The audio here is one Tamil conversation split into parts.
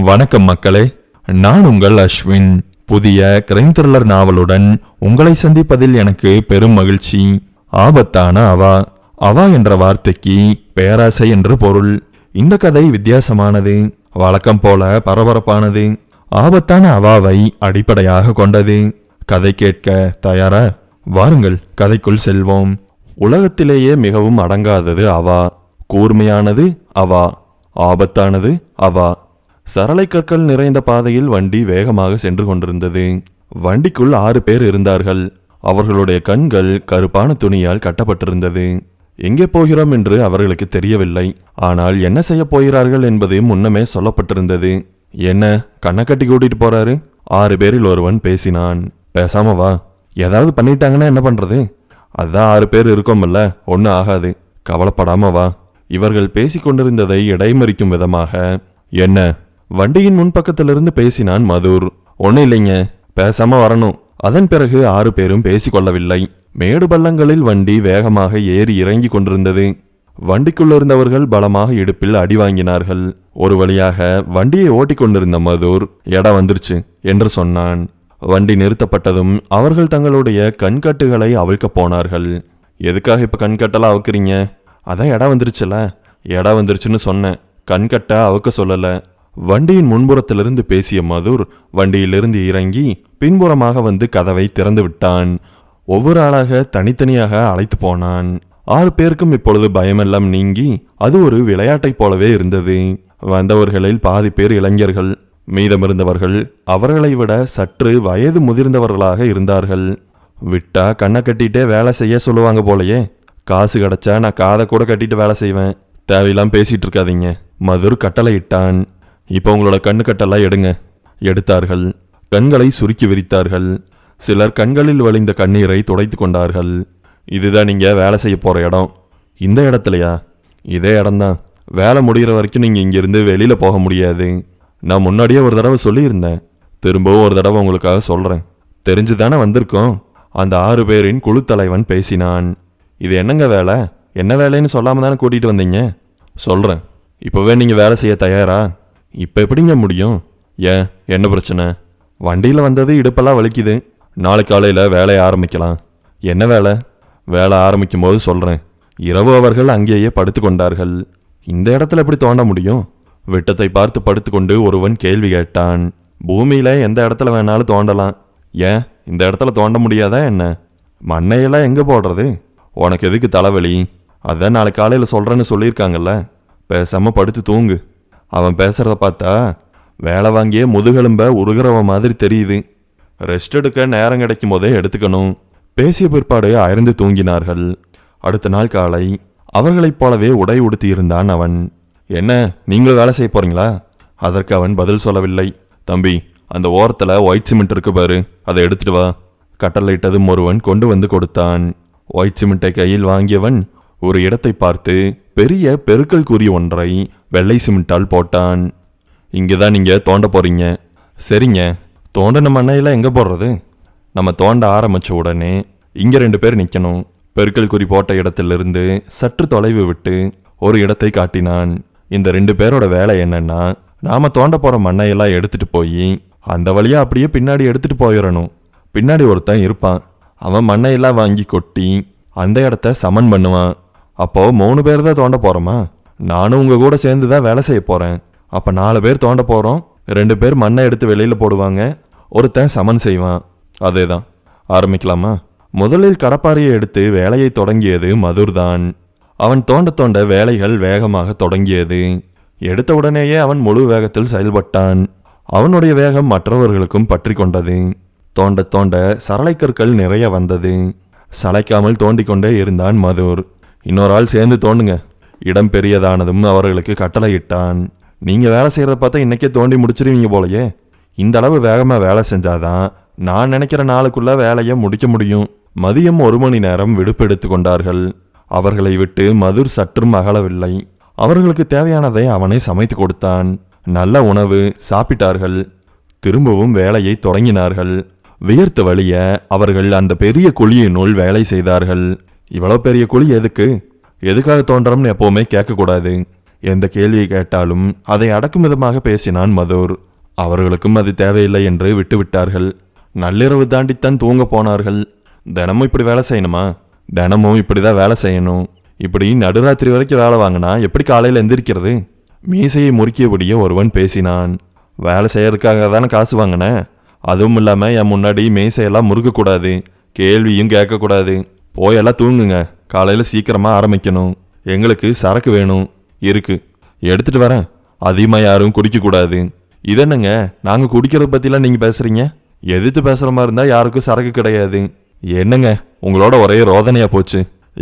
வணக்கம் மக்களே, நான் உங்கள் அஸ்வின். புதிய கிரைம் த்ரில்லர் நாவலுடன் உங்களை சந்திப்பதில் எனக்கு பெரும் மகிழ்ச்சி. ஆபத்தான அவா. அவா என்ற வார்த்தைக்கு பேராசை என்று பொருள். இந்த கதை வித்தியாசமானது, வழக்கம் போல பரபரப்பானது. ஆபத்தான அவாவை அடிப்படையாக கொண்டது. கதை கேட்க தயாரா? வாருங்கள், கதைக்குள் செல்வோம். உலகத்திலேயே மிகவும் அடங்காதது அவா. கூர்மையானது அவா. ஆபத்தானது அவா. சரளை கற்கள் நிறைந்த பாதையில் வண்டி வேகமாக சென்று கொண்டிருந்தது. வண்டிக்குள் 6 பேர் இருந்தார்கள். அவர்களுடைய கண்கள் கருப்பான துணியால் கட்டப்பட்டிருந்தது. எங்கே போகிறோம் என்று அவர்களுக்கு தெரியவில்லை. ஆனால் என்ன செய்ய போகிறார்கள் என்பது முன்னமே சொல்லப்பட்டிருந்தது. என்ன கண்ணை கட்டி கூட்டிட்டு போறாரு? 6 பேரில் ஒருவன் பேசினான். பேசாம வா, ஏதாவது பண்ணிட்டாங்கன்னா என்ன பண்றது? அதான் 6 பேர் இருக்கோம்ல, ஒன்னும் ஆகாது, கவலைப்படாம வா. இவர்கள் பேசிக் கொண்டிருந்ததை இடைமறிக்கும் விதமாக, என்ன, வண்டியின் முன்பக்கத்திலிருந்து பேசினான் மதுர். ஒன்னும் இல்லைங்க, பேசாம வரணும். அதன் பிறகு 6 பேரும் பேசிக்கொள்ளவில்லை. மேடு பள்ளங்களில் வண்டி வேகமாக ஏறி இறங்கி கொண்டிருந்தது. வண்டிக்குள்ளிருந்தவர்கள் பலமாக இடுப்பில் அடி வாங்கினார்கள். ஒரு வழியாக வண்டியை ஓட்டிக்கொண்டிருந்த மதுர், இடம் வந்துருச்சு என்று சொன்னான். வண்டி நிறுத்தப்பட்டதும் அவர்கள் தங்களுடைய கண்கட்டுகளை அவிழ்க்க போனார்கள். எதுக்காக இப்ப கண்கட்டெல்லாம் அவுக்குறீங்க? அதான் இடம் வந்துருச்சுல. இடம் வந்துருச்சுன்னு சொன்னேன், கண்கட்ட அவுக்க சொல்லல. வண்டியின் முன்புறத்திலிருந்து பேசிய மதுர் வண்டியிலிருந்து இறங்கி பின்புறமாக வந்து கதவை திறந்து விட்டான். ஒவ்வொரு ஆளாக தனித்தனியாக அழைத்து போனான். 6 பேருக்கும் இப்பொழுது பயமெல்லாம் நீங்கி அது ஒரு விளையாட்டை போலவே இருந்தது. வந்தவர்களில் பாதி பேர் இளைஞர்கள், மீதமிருந்தவர்கள் அவர்களை விட சற்று வயது முதிர்ந்தவர்களாக இருந்தார்கள். விட்டா கண்ணை கட்டிட்டே வேலை செய்ய சொல்லுவாங்க போலயே. காசு கிடைச்சா நான் காதை கூட கட்டிட்டு வேலை செய்வேன். தேவையெல்லாம் பேசிட்டு இருக்காதீங்க, மதுர் கட்டளையிட்டான். இப்போ உங்களோட கண்ணு கட்டெல்லாம் எடுங்க. எடுத்தார்கள். கண்களை சுருக்கி விரித்தார்கள். சிலர் கண்களில் வழிந்த கண்ணீரை துடைத்து கொண்டார்கள். இதுதான் நீங்க வேலை செய்ய போற இடம். இந்த இடத்துலையா? இதே இடம்தான். வேலை முடிகிற வரைக்கும் நீங்க இங்கிருந்து வெளியில போக முடியாது. நான் முன்னாடியே ஒரு தடவை சொல்லியிருந்தேன், திரும்பவும் ஒரு தடவை உங்களுக்காக சொல்றேன். தெரிஞ்சுதானே வந்திருக்கோம். அந்த 6 பேரின் குழு தலைவன் பேசினான். இது என்னங்க வேலை? என்ன வேலைன்னு சொல்லாம தானே கூட்டிட்டு வந்தீங்க? சொல்றேன். இப்பவே நீங்க வேலை செய்ய தயாரா? இப்ப எப்படிங்க முடியும்? ஏன், என்ன பிரச்சனை? வண்டியில வந்தது இடுப்பெல்லாம் வலிக்குது. நாளை காலையில வேலையை ஆரம்பிக்கலாம். என்ன வேலை? வேலை ஆரம்பிக்கும் போது சொல்றேன். இரவு அவர்கள் அங்கேயே படுத்து கொண்டார்கள். இந்த இடத்துல எப்படி தோண்ட முடியும்? விட்டத்தை பார்த்து படுத்துக்கொண்டு ஒருவன் கேள்வி கேட்டான். பூமியில எந்த இடத்துல வேணாலும் தோண்டலாம். ஏன் இந்த இடத்துல தோண்ட முடியாதா என்ன? மண்ணையெல்லாம் எங்க போடுறது? உனக்கு எதுக்கு தலைவலி? அதான் நாளை காலையில சொல்றேன்னு சொல்லியிருக்காங்கல்ல. பேசாம படுத்து தூங்கு. அவன் பேசுறத பார்த்தா வேலை வாங்கியே முதுகெலும்ப உருகிறவ மாதிரி தெரியுது. ரெஸ்ட் எடுக்க நேரம் கிடைக்கும் போதே எடுத்துக்கணும். பேசிய பிற்பாடு அயர்ந்து தூங்கினார்கள். அடுத்த நாள் காலை அவர்களைப் போலவே உடை உடுத்தி இருந்தான் அவன். என்ன, நீங்களும் வேலை செய்ய போறீங்களா? அதற்கு அவன் பதில் சொல்லவில்லை. தம்பி, அந்த ஓரத்தில் ஒயிட் சிமெண்ட் இருக்கு பாரு, அதை எடுத்துட்டு வா. கட்டளையிட்டதும் ஒருவன் கொண்டு வந்து கொடுத்தான். ஒயிட் சிமெண்ட்டை கையில் வாங்கியவன் ஒரு இடத்தை பார்த்து பெரிய பெருக்கல் குறி ஒன்றை வெள்ளை சிமெண்டால் போட்டான். இங்கேதான் நீங்க தோண்ட போறீங்க. சரிங்க, தோண்டின மண்ணையெல்லாம் எங்க போடுறது? நம்ம தோண்ட ஆரம்பிச்ச உடனே இங்க 2 பேர் நிக்கணும். பெருக்கல் குறி போட்ட இடத்திலிருந்து சற்று தொலைவு விட்டு ஒரு இடத்தை காட்டினான். இந்த 2 பேரோட வேலை என்னன்னா, நாம தோண்ட போற மண்ணையெல்லாம் எடுத்துட்டு போய் அந்த வழியா அப்படியே பின்னாடி எடுத்துட்டு போயிடணும். பின்னாடி ஒருத்தன் இருப்பான். அவன் மண்ணையெல்லாம் வாங்கி கொட்டி அந்த இடத்த சமன் பண்ணுவான். அப்போ 3 பேர் தான் தோண்ட போறோமா? நானும் உங்க கூட சேர்ந்து தான் வேலை செய்ய போறேன். அப்ப 4 பேர் தோண்ட போறோம். 2 பேர் மண்ணை எடுத்து வெளியில போடுவாங்க, ஒருத்தன் சமன் செய்வான். அதேதான். ஆரம்பிக்கலாமா? முதலில் கடப்பாறையை எடுத்து வேலையை தொடங்கியது மதுர் தான். அவன் தோண்ட தோண்ட வேலைகள் வேகமாக தொடங்கியது. எடுத்த உடனேயே அவன் முழு வேகத்தில் செயல்பட்டான். அவனுடைய வேகம் மற்றவர்களுக்கும் பற்றி கொண்டது. தோண்ட தோண்ட சரளை கற்கள் நிறைய வந்தது. சளைக்காமல் தோண்டிக்கொண்டே இருந்தான் மதுர். இன்னொரு ஆள் சேர்ந்து தோண்டுங்க. இடம் பெரியதானதும் அவர்களுக்கு கட்டளையிட்டான். நீங்க வேலை செய்யறத பார்த்தா இன்னைக்கே தோண்டி முடிச்சிருவீங்க போலயே. இந்த அளவு வேகமா வேலை செஞ்சாதான் நான் நினைக்கிற நாளுக்குள்ள வேலையை முடிக்க முடியும். மதியம் 1 மணி நேரம் விடுப்பு எடுத்து கொண்டார்கள். அவர்களை விட்டு மதுர் சற்றும் அகலவில்லை. அவர்களுக்கு தேவையானதை அவனை சமைத்து கொடுத்தான். நல்ல உணவு சாப்பிட்டார்கள். திரும்பவும் வேலையை தொடங்கினார்கள். வியர்த்து வழிய அவர்கள் அந்த பெரிய குழியினுள் வேலை செய்தார்கள். இவ்வளவு பெரிய குழி எதுக்கு? எதுக்காக தோன்றம்னு எப்பவுமே கேட்கக்கூடாது. எந்த கேள்வியை கேட்டாலும் அதை அடக்கும் விதமாக பேசினான் மதுர். அவர்களுக்கும் அது தேவையில்லை என்று விட்டுவிட்டார்கள். நள்ளிரவு தாண்டித்தான் தூங்க போனார்கள். தினமும் இப்படி வேலை செய்யணுமா? தினமும் இப்படிதான் வேலை செய்யணும். இப்படி நடுராத்திரி வரைக்கும் வேலை வாங்கினா எப்படி காலையில் எந்திரிக்கிறது? மீசையை முறுக்கியபடியே ஒருவன் பேசினான். வேலை செய்யறதுக்காக தானே காசு வாங்கினேன். அதுவும் இல்லாமல் என் முன்னாடி மீசையெல்லாம் முறுக்கக்கூடாது, கேள்வியும் கேட்கக்கூடாது. போயெல்லாம் தூங்குங்க, காலையில் சீக்கிரமாக ஆரம்பிக்கணும். எங்களுக்கு சரக்கு வேணும், இருக்கு, எடுத்துட்டு வரேன். அதிகமாக யாரும் குடிக்கக்கூடாது. இதென்னங்க, நாங்கள் குடிக்கிறத பற்றிலாம் நீங்கள் பேசுகிறீங்க? எதிர்த்து பேசுகிற மாதிரி இருந்தால் யாருக்கும் சரக்கு கிடையாது. என்னங்க உங்களோட ஒரே ரோதனையாக போச்சு.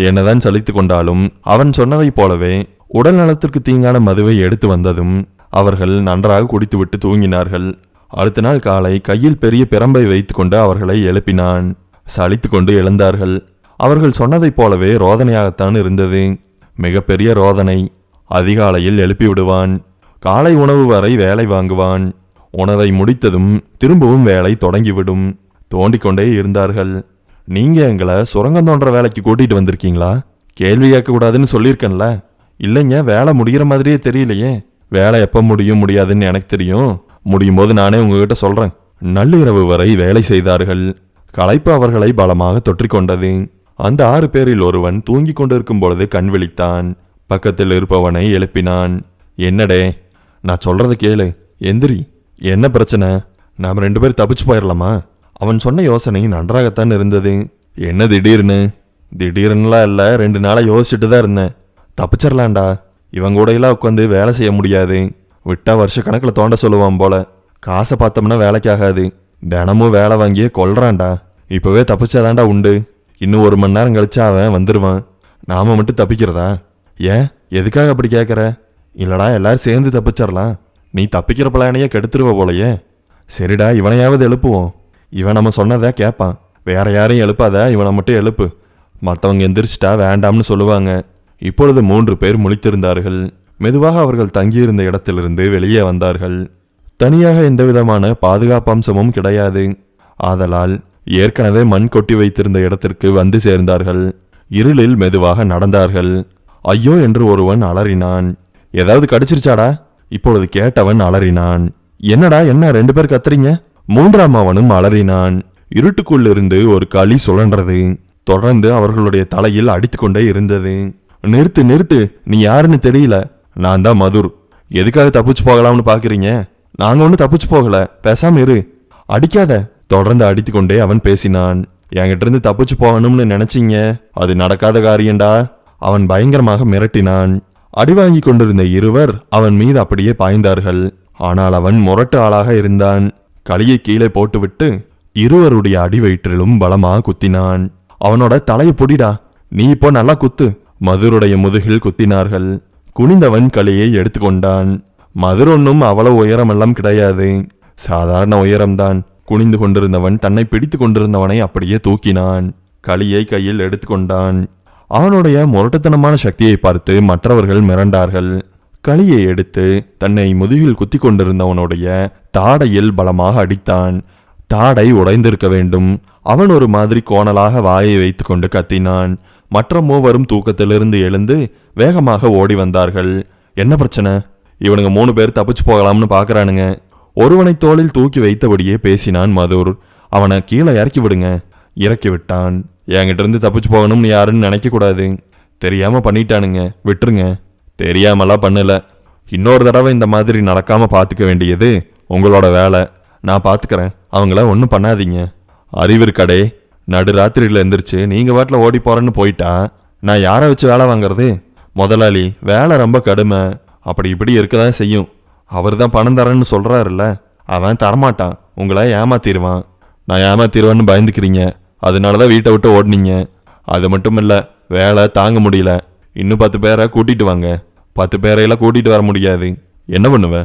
என்னதான் சலித்து கொண்டாலும் அவன் சொன்னதை போலவே உடல் நலத்திற்கு தீங்கான மதுவை எடுத்து வந்ததும் அவர்கள் நன்றாக குடித்துவிட்டு தூங்கினார்கள். அடுத்த நாள் காலை கையில் பெரிய பிரம்பை வைத்துக்கொண்டு அவர்களை எழுப்பினான். சலித்து கொண்டு எழுந்தார்கள். அவர்கள் சொன்னதைப் போலவே ரோதனையாகத்தான் இருந்தது. மிகப்பெரிய ரோதனை. அதிகாலையில் எழுப்பி விடுவான். காலை உணவு வரை வேலை வாங்குவான். உணவை முடித்ததும் திரும்பவும் வேலை தொடங்கிவிடும். தோண்டிக்கொண்டே இருந்தார்கள். நீங்க எங்களை சுரங்கம் தோன்ற வேலைக்கு கூட்டிட்டு வந்திருக்கீங்களா? கேள்வி கேட்கக்கூடாதுன்னு சொல்லியிருக்கேன்ல. இல்லைங்க, வேலை முடிகிற மாதிரியே தெரியலையே. வேலை எப்போ முடியாதுன்னு எனக்கு தெரியும். முடியும் போது நானே உங்ககிட்ட சொல்றேன். நள்ளிரவு வரை வேலை செய்தார்கள். களைப்பு அவர்களை பலமாக தொற்றிக்கொண்டது. அந்த 6 பேரில் ஒருவன் தூங்கிக் கொண்டிருக்கும் பொழுது கண் விழித்தான். பக்கத்தில் இருப்பவனை எழுப்பினான். என்னடே, நான் சொல்றத கேளு, எந்திரி. என்ன பிரச்சனை? நாம் 2 பேர் தப்பிச்சு போயிடலாமா? அவன் சொன்ன யோசனை நன்றாகத்தான் இருந்தது. என்ன திடீர்னு? திடீர்னுலாம் இல்லை, 2 நாளை யோசிச்சுட்டு தான் இருந்தேன். தப்பிச்சிடலாண்டா. இவன் கூட எல்லாம் உட்காந்து வேலை செய்ய முடியாது. விட்டா வருஷ கணக்கில் தோண்ட சொல்லுவான் போல. காசை பார்த்தோம்னா வேலைக்கு ஆகாது. தினமும் வேலை வாங்கியே கொல்றான்டா. இப்போவே தப்பிச்சாதான்டா உண்டு. இன்னும் 1 மணி நேரம் கழிச்சா அவன் வந்துடுவான். நாம மட்டும் தப்பிக்கிறதா? ஏன், எதுக்காக அப்படி கேட்குற? இல்லடா, எல்லாரும் சேர்ந்து தப்பிச்சிடலாம். நீ தப்பிக்கிற பிளானையே கெடுத்துருவ போலையே. சரிடா, இவனையாவது எழுப்புவோம். இவன் நம்ம சொன்னதா கேட்பான். வேற யாரையும் எழுப்பாத, இவனை மட்டும் எழுப்பு. மற்றவங்க எந்திரிச்சிட்டா வேண்டாம்னு சொல்லுவாங்க. இப்பொழுது 3 பேர் முழித்திருந்தார்கள். மெதுவாக அவர்கள் தங்கியிருந்த இடத்திலிருந்து வெளியே வந்தார்கள். தனியாக எந்தவிதமான பாதுகாப்பு அம்சமும் கிடையாது. ஆதலால் ஏற்கனவே மண் கொட்டி வைத்திருந்த இடத்திற்கு வந்து சேர்ந்தார்கள். இருளில் மெதுவாக நடந்தார்கள். ஐயோ என்று ஒருவன் அலறினான். ஏதாவது கடிச்சிருச்சாடா? இப்பொழுது கேட்டவன் அலறினான். என்னடா, என்ன 2 பேர் கத்துறீங்க? 3ஆம் அவனும் அலறினான். இருட்டுக்குள்ளிருந்து ஒரு களி சுழன்றது. தொடர்ந்து அவர்களுடைய தலையில் அடித்து கொண்டே இருந்தது. நிறுத்து நிறுத்து, நீ யாருன்னு தெரியல. நான் தான் மதுர். எதுக்காக தப்பிச்சு போகலாம்னு பாக்குறீங்க? நாங்க ஒன்னும் தப்பிச்சு போகல, பேசாம இரு. அடிக்காத. தொடர்ந்து அடித்து கொண்டே அவன் பேசினான். என்கிட்ட இருந்து தப்பிச்சு போகணும்னு நினைச்சீங்க, அது நடக்காத காரியண்டா. அவன் பயங்கரமாக மிரட்டினான். அடி வாங்கி கொண்டிருந்த இருவர் அவன் மீது அப்படியே பாய்ந்தார்கள். ஆனால் அவன் முரட்டு ஆளாக இருந்தான். களியை கீழே போட்டுவிட்டு இருவருடைய அடி வயிற்றிலும் பலமாக குத்தினான். அவனோட தலையை பொடிடா, நீ இப்போ நல்லா குத்து. மதுருடைய முதுகில் குத்தினார்கள். குனிந்தவன் களியை எடுத்துக்கொண்டான். மதுர் ஒன்னும் அவ்வளவு உயரமெல்லாம் கிடையாது, சாதாரண உயரம்தான். குனிந்து கொண்டிருந்தவன் தன்னை பிடித்து கொண்டிருந்தவனை அப்படியே தூக்கினான். களியை கையில் எடுத்துக்கொண்டான். அவனுடைய முரட்டுத்தனமான சக்தியை பார்த்து மற்றவர்கள் மிரண்டார்கள். களியை எடுத்து தன்னை முதுகில் குத்தி கொண்டிருந்தவனுடைய தாடையில் பலமாக அடித்தான். தாடை உடைந்திருக்க வேண்டும். அவன் ஒரு மாதிரி கோணலாக வாயை வைத்துக் கொண்டு கத்தினான். மற்ற 3 தூக்கத்திலிருந்து எழுந்து வேகமாக ஓடி வந்தார்கள். என்ன பிரச்சனை? இவனுங்க 3 பேர் தப்பிச்சு போகலாம்னு பாக்குறானுங்க. ஒருவனை தோளில் தூக்கி வைத்தபடியே பேசினான் மதுர். அவனை கீழே இறக்கி விடுங்க. இறக்கி விட்டான். என்கிட்ட இருந்து தப்பிச்சு போகணும்னு யாருன்னு நினைக்க கூடாது. தெரியாம பண்ணிட்டானுங்க, விட்டுருங்க. தெரியாமலாம் பண்ணல. இன்னொரு தடவை இந்த மாதிரி நடக்காம பாத்துக்க வேண்டியது உங்களோட வேலை. நான் பாத்துக்கிறேன். அவங்கள ஒன்றும் பண்ணாதீங்க. அறிவிற்கடே, நடுராத்திரியில் எந்திரிச்சு நீங்க வாட்டில் ஓடி போறேன்னு போயிட்டா நான் யாரை வச்சு வேலை வாங்குறது? முதலாளி வேலை ரொம்ப கடுமை, அப்படி இப்படி இருக்கதான் செய்யும். அவர் தான் பணம் தரேன்னு சொல்றாருல்ல, அவன் தரமாட்டான். உங்களை ஏமாத்திடுவான். நான் ஏமாத்திடுவேன்னு பயந்துக்கிறீங்க, அதனாலதான் வீட்டை விட்டு ஓடினீங்க. அது மட்டும் இல்ல, வேலை தாங்க முடியல. இன்னும் 10 பேரை கூட்டிட்டு வாங்க. 10 பேரையெல்லாம் கூட்டிட்டு வர முடியாது. என்ன பண்ணுவ?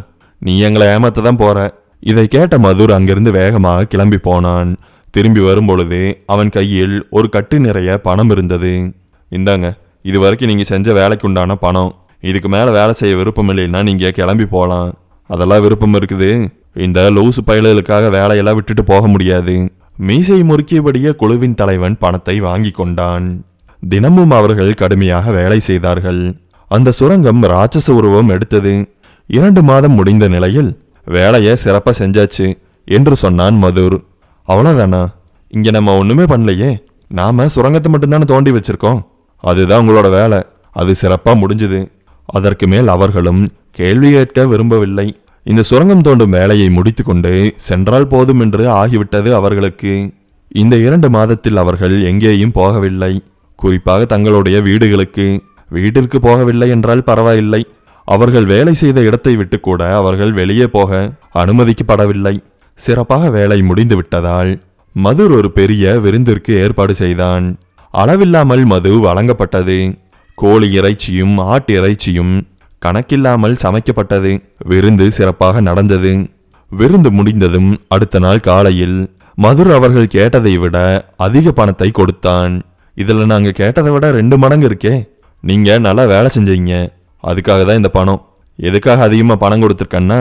நீ எங்களை ஏமாத்த தான் போற. இதை கேட்ட மதுர் அங்கிருந்து வேகமாக கிளம்பி போனான். திரும்பி வரும்பொழுது அவன் கையில் ஒரு கட்டு நிறைய பணம் இருந்தது. இந்தாங்க, இது வரைக்கும் நீங்க செஞ்ச வேலைக்கு உண்டான பணம். இதுக்கு மேல வேலை செய்ய விருப்பம் இல்லைன்னா நீங்க கிளம்பி போகலாம். அதெல்லாம் விருப்பம் இருக்குது. இந்த லூசு பயலுக்காக வேலையெல்லாம் விட்டுட்டு போக முடியாது. மீசை முறுக்கியபடியே குழுவின் தலைவன் பணத்தை வாங்கி கொண்டான். தினமும் அவர்கள் கடுமையாக வேலை செய்தார்கள். அந்த சுரங்கம் ராட்சச உருவம் எடுத்தது. 2 மாதம் முடிந்த நிலையில் வேலையை சிறப்பா செஞ்சாச்சு என்று சொன்னான் மதுர். அவ்வளவுதானா? இங்க நம்ம ஒண்ணுமே பண்ணலையே. நாம சுரங்கத்தை மட்டும்தானே தோண்டி வச்சிருக்கோம். அதுதான் உங்களோட வேலை. அது சிறப்பா முடிஞ்சது. அதற்கு மேல் அவர்களும் கேள்வி கேட்க விரும்பவில்லை. இந்த சுரங்கம் தோண்டும் வேலையை முடித்து கொண்டு சென்றால் போதும் என்று ஆகிவிட்டது அவர்களுக்கு. இந்த 2 மாதத்தில் அவர்கள் எங்கேயும் போகவில்லை. குறிப்பாக தங்களுடைய வீட்டிற்கு போகவில்லை என்றால் பரவாயில்லை. அவர்கள் வேலை செய்த இடத்தை விட்டு கூட அவர்கள் வெளியே போக அனுமதிக்கப்படவில்லை. சிறப்பாக வேலை முடிந்து விட்டதால் மதுர் ஒரு பெரிய விருந்திற்கு ஏற்பாடு செய்தான். அளவில்லாமல் மது வழங்கப்பட்டது. கோழி இறைச்சியும் ஆட்டு இறைச்சியும் கணக்கில்லாமல் சமைக்கப்பட்டது. விருந்து சிறப்பாக நடந்தது. விருந்து முடிந்ததும் அடுத்த நாள் காலையில் மதுர் அவர்கள் கேட்டதை விட அதிக பணத்தை கொடுத்தான். இதுல நாங்க கேட்டதை விட 2 மடங்கு இருக்கே. நீங்க நல்லா வேலை செஞ்சீங்க, அதுக்காக தான் இந்த பணம். எதுக்காக அதிகமா பணம் கொடுத்துருக்கன்னா,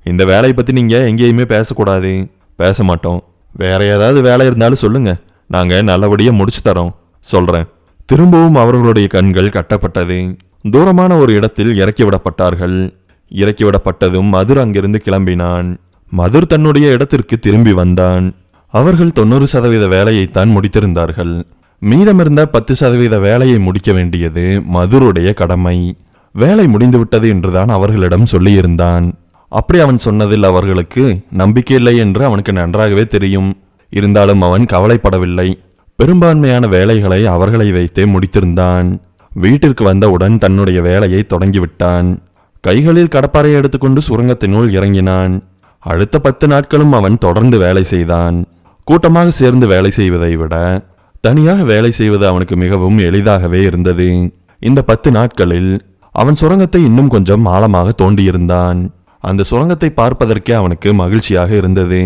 இந்த வேலையை பத்தி நீங்க எங்கேயுமே பேசக்கூடாது. பேச மாட்டோம். வேற ஏதாவது வேலை இருந்தாலும் சொல்லுங்க, நாங்க நல்லபடியா முடிச்சு தரோம் சொல்றேன். திரும்பவும் அவர்களுடைய கண்கள் கட்டப்பட்டது. தூரமான ஒரு இடத்தில் இறக்கிவிடப்பட்டார்கள். இறக்கிவிடப்பட்டதும் மதுர் அங்கிருந்து கிளம்பினான். மதுர் தன்னுடைய இடத்திற்கு திரும்பி வந்தான். அவர்கள் 90% வேலையைத்தான் முடித்திருந்தார்கள். மீதமிருந்த 10% வேலையை முடிக்க வேண்டியது மதுருடைய கடமை. வேலை முடிந்துவிட்டது என்றுதான் அவர்களிடம் சொல்லியிருந்தான். அப்படி அவன் சொன்னதில் அவர்களுக்கு நம்பிக்கை இல்லை என்று அவனுக்கு நன்றாகவே தெரியும். இருந்தாலும் அவன் கவலைப்படவில்லை. பெரும்பான்மையான வேலைகளை அவர்களை வைத்தே முடித்திருந்தான். வீட்டிற்கு வந்தவுடன் தன்னுடைய வேலையை தொடங்கிவிட்டான். கைகளில் கடப்பாறையை எடுத்துக்கொண்டு சுரங்கத்தினுள் இறங்கினான். அடுத்த 10 நாட்களும் அவன் தொடர்ந்து வேலை செய்தான். கூட்டமாக சேர்ந்து வேலை செய்வதை விட தனியாக வேலை செய்வது அவனுக்கு மிகவும் எளிதாகவே இருந்தது. இந்த 10 நாட்களில் அவன் சுரங்கத்தை இன்னும் கொஞ்சம் ஆழமாக தோண்டியிருந்தான். அந்த சுரங்கத்தை பார்ப்பதற்கே அவனுக்கு மகிழ்ச்சியாக இருந்தது.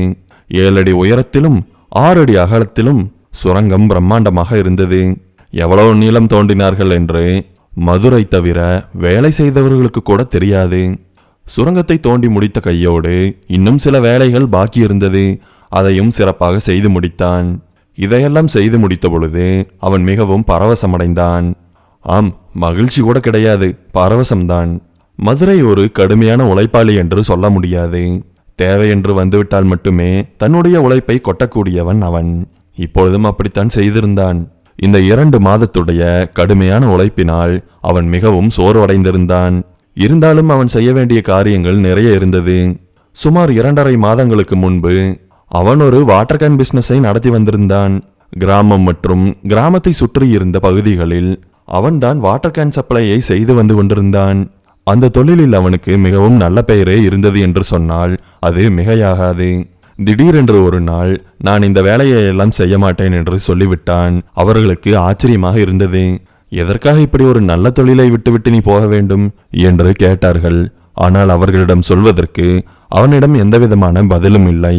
7 அடி உயரத்திலும் 6 அடி அகலத்திலும் சுரங்கம் பிரம்மாண்டமாக இருந்தது. எவ்வளவு நீளம் தோண்டினார்கள் என்று மதுரை தவிர வேலை செய்தவர்களுக்கு கூட தெரியாது. சுரங்கத்தை தோண்டி முடித்த கையோடு இன்னும் சில வேலைகள் பாக்கி இருந்தது. அதையும் சிறப்பாக செய்து முடித்தான். இதையெல்லாம் செய்து முடித்த பொழுது அவன் மிகவும் பரவசமடைந்தான். ஆம், மகிழ்ச்சி கூட கிடையாது, பரவசம்தான். மதுரை ஒரு கடுமையான உழைப்பாளி என்று சொல்ல முடியாது. தேவை என்று வந்துவிட்டால் மட்டுமே தன்னுடைய உழைப்பை கொட்டக்கூடியவன் அவன். இப்பொழுதும் அப்படித்தான் செய்திருந்தான். இந்த 2 மாதத்துடைய கடுமையான உழைப்பினால் அவன் மிகவும் சோர்வடைந்திருந்தான். இருந்தாலும் அவன் செய்ய வேண்டிய காரியங்கள் நிறைய இருந்தது. சுமார் 2.5 மாதங்களுக்கு முன்பு அவன் ஒரு வாட்டர் கேன் பிசினஸை நடத்தி வந்திருந்தான். கிராமம் மற்றும் கிராமத்தை சுற்றி இருந்த பகுதிகளில் அவன்தான் வாட்டர் கேன் சப்ளையை செய்து வந்து கொண்டிருந்தான். அந்த தொழிலில் அவனுக்கு மிகவும் நல்ல பெயரே இருந்தது என்று சொன்னால் அது மிகையாகாது. திடீரென்று ஒரு நாள் நான் இந்த வேலையை எல்லாம் செய்ய மாட்டேன் என்று சொல்லிவிட்டான். அவர்களுக்கு ஆச்சரியமாக இருந்தது. எதற்காக இப்படி ஒரு நல்ல தொழிலை விட்டுவிட்டு நீ போக வேண்டும் என்று கேட்டார்கள். ஆனால் அவர்களிடம் சொல்வதற்கு அவனிடம் எந்தவிதமான பதிலும் இல்லை.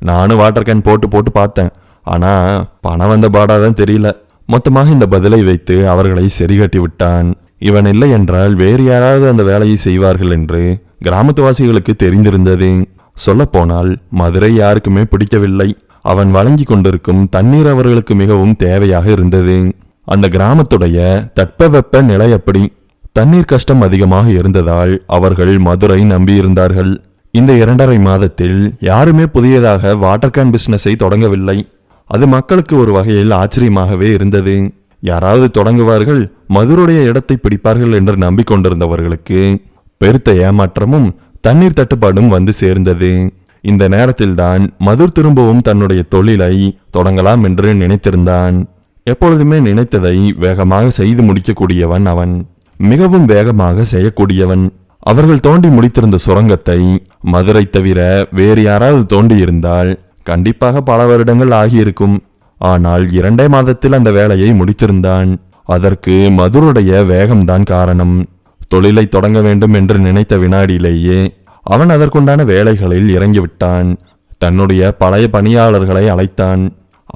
நானும் வாட்டர் கேன் போட்டு பார்த்தேன், ஆனா பணம் வந்த பாடாதான் தெரியல. மொத்தமாக இந்த பதிலை வைத்து அவர்களை சரிகட்டி விட்டான். இவன் இல்லை என்றால் வேறு யாராவது அந்த வேலையை செய்வார்கள் என்று கிராமத்துவாசிகளுக்கு தெரிந்திருந்தது. சொல்லப்போனால் மதுரை யாருக்குமே பிடிக்கவில்லை. அவன் வழங்கி கொண்டிருக்கும் தண்ணீர் அவர்களுக்கு மிகவும் தேவையாக இருந்தது. அந்த கிராமத்துடைய தட்பவெப்ப நிலை அப்படி. தண்ணீர் கஷ்டம் அதிகமாக இருந்ததால் அவர்கள் மதுரை நம்பியிருந்தார்கள். இந்த 2.5 மாதத்தில் யாருமே புதியதாக வாட்டர் கேன் பிசினஸை தொடங்கவில்லை. அது மக்களுக்கு ஒரு வகையில் ஆச்சரியமாகவே இருந்தது. யாராவது தொடங்குவார்கள், மதுருடைய இடத்தை பிடிப்பார்கள் என்று நம்பிக்கொண்டிருந்தவர்களுக்கு பெருத்த ஏமாற்றமும் தண்ணீர் தட்டுப்பாடும் வந்து சேர்ந்தது. இந்த நேரத்தில்தான் மதுர் திரும்பவும் தன்னுடைய தொழிலை தொடங்கலாம் என்று நினைத்திருந்தான். எப்பொழுதுமே நினைத்ததை வேகமாக செய்து முடிக்கக்கூடியவன் அவன். மிகவும் வேகமாக செய்யக்கூடியவன். அவர்கள் தோண்டி முடித்திருந்த சுரங்கத்தை மதுரை தவிர வேறு யாராவது தோண்டி இருந்தால் கண்டிப்பாக பல வருடங்கள் ஆகியிருக்கும். ஆனால் 2 மாதத்தில் அந்த வேலையை முடித்திருந்தான். அதற்கு மதுருடைய வேகம்தான் காரணம். தொழிலை தொடங்க வேண்டும் என்று நினைத்த வினாடியிலேயே அவன் அதற்குண்டான வேலைகளில் இறங்கிவிட்டான். தன்னுடைய பழைய பணியாளர்களை அழைத்தான்.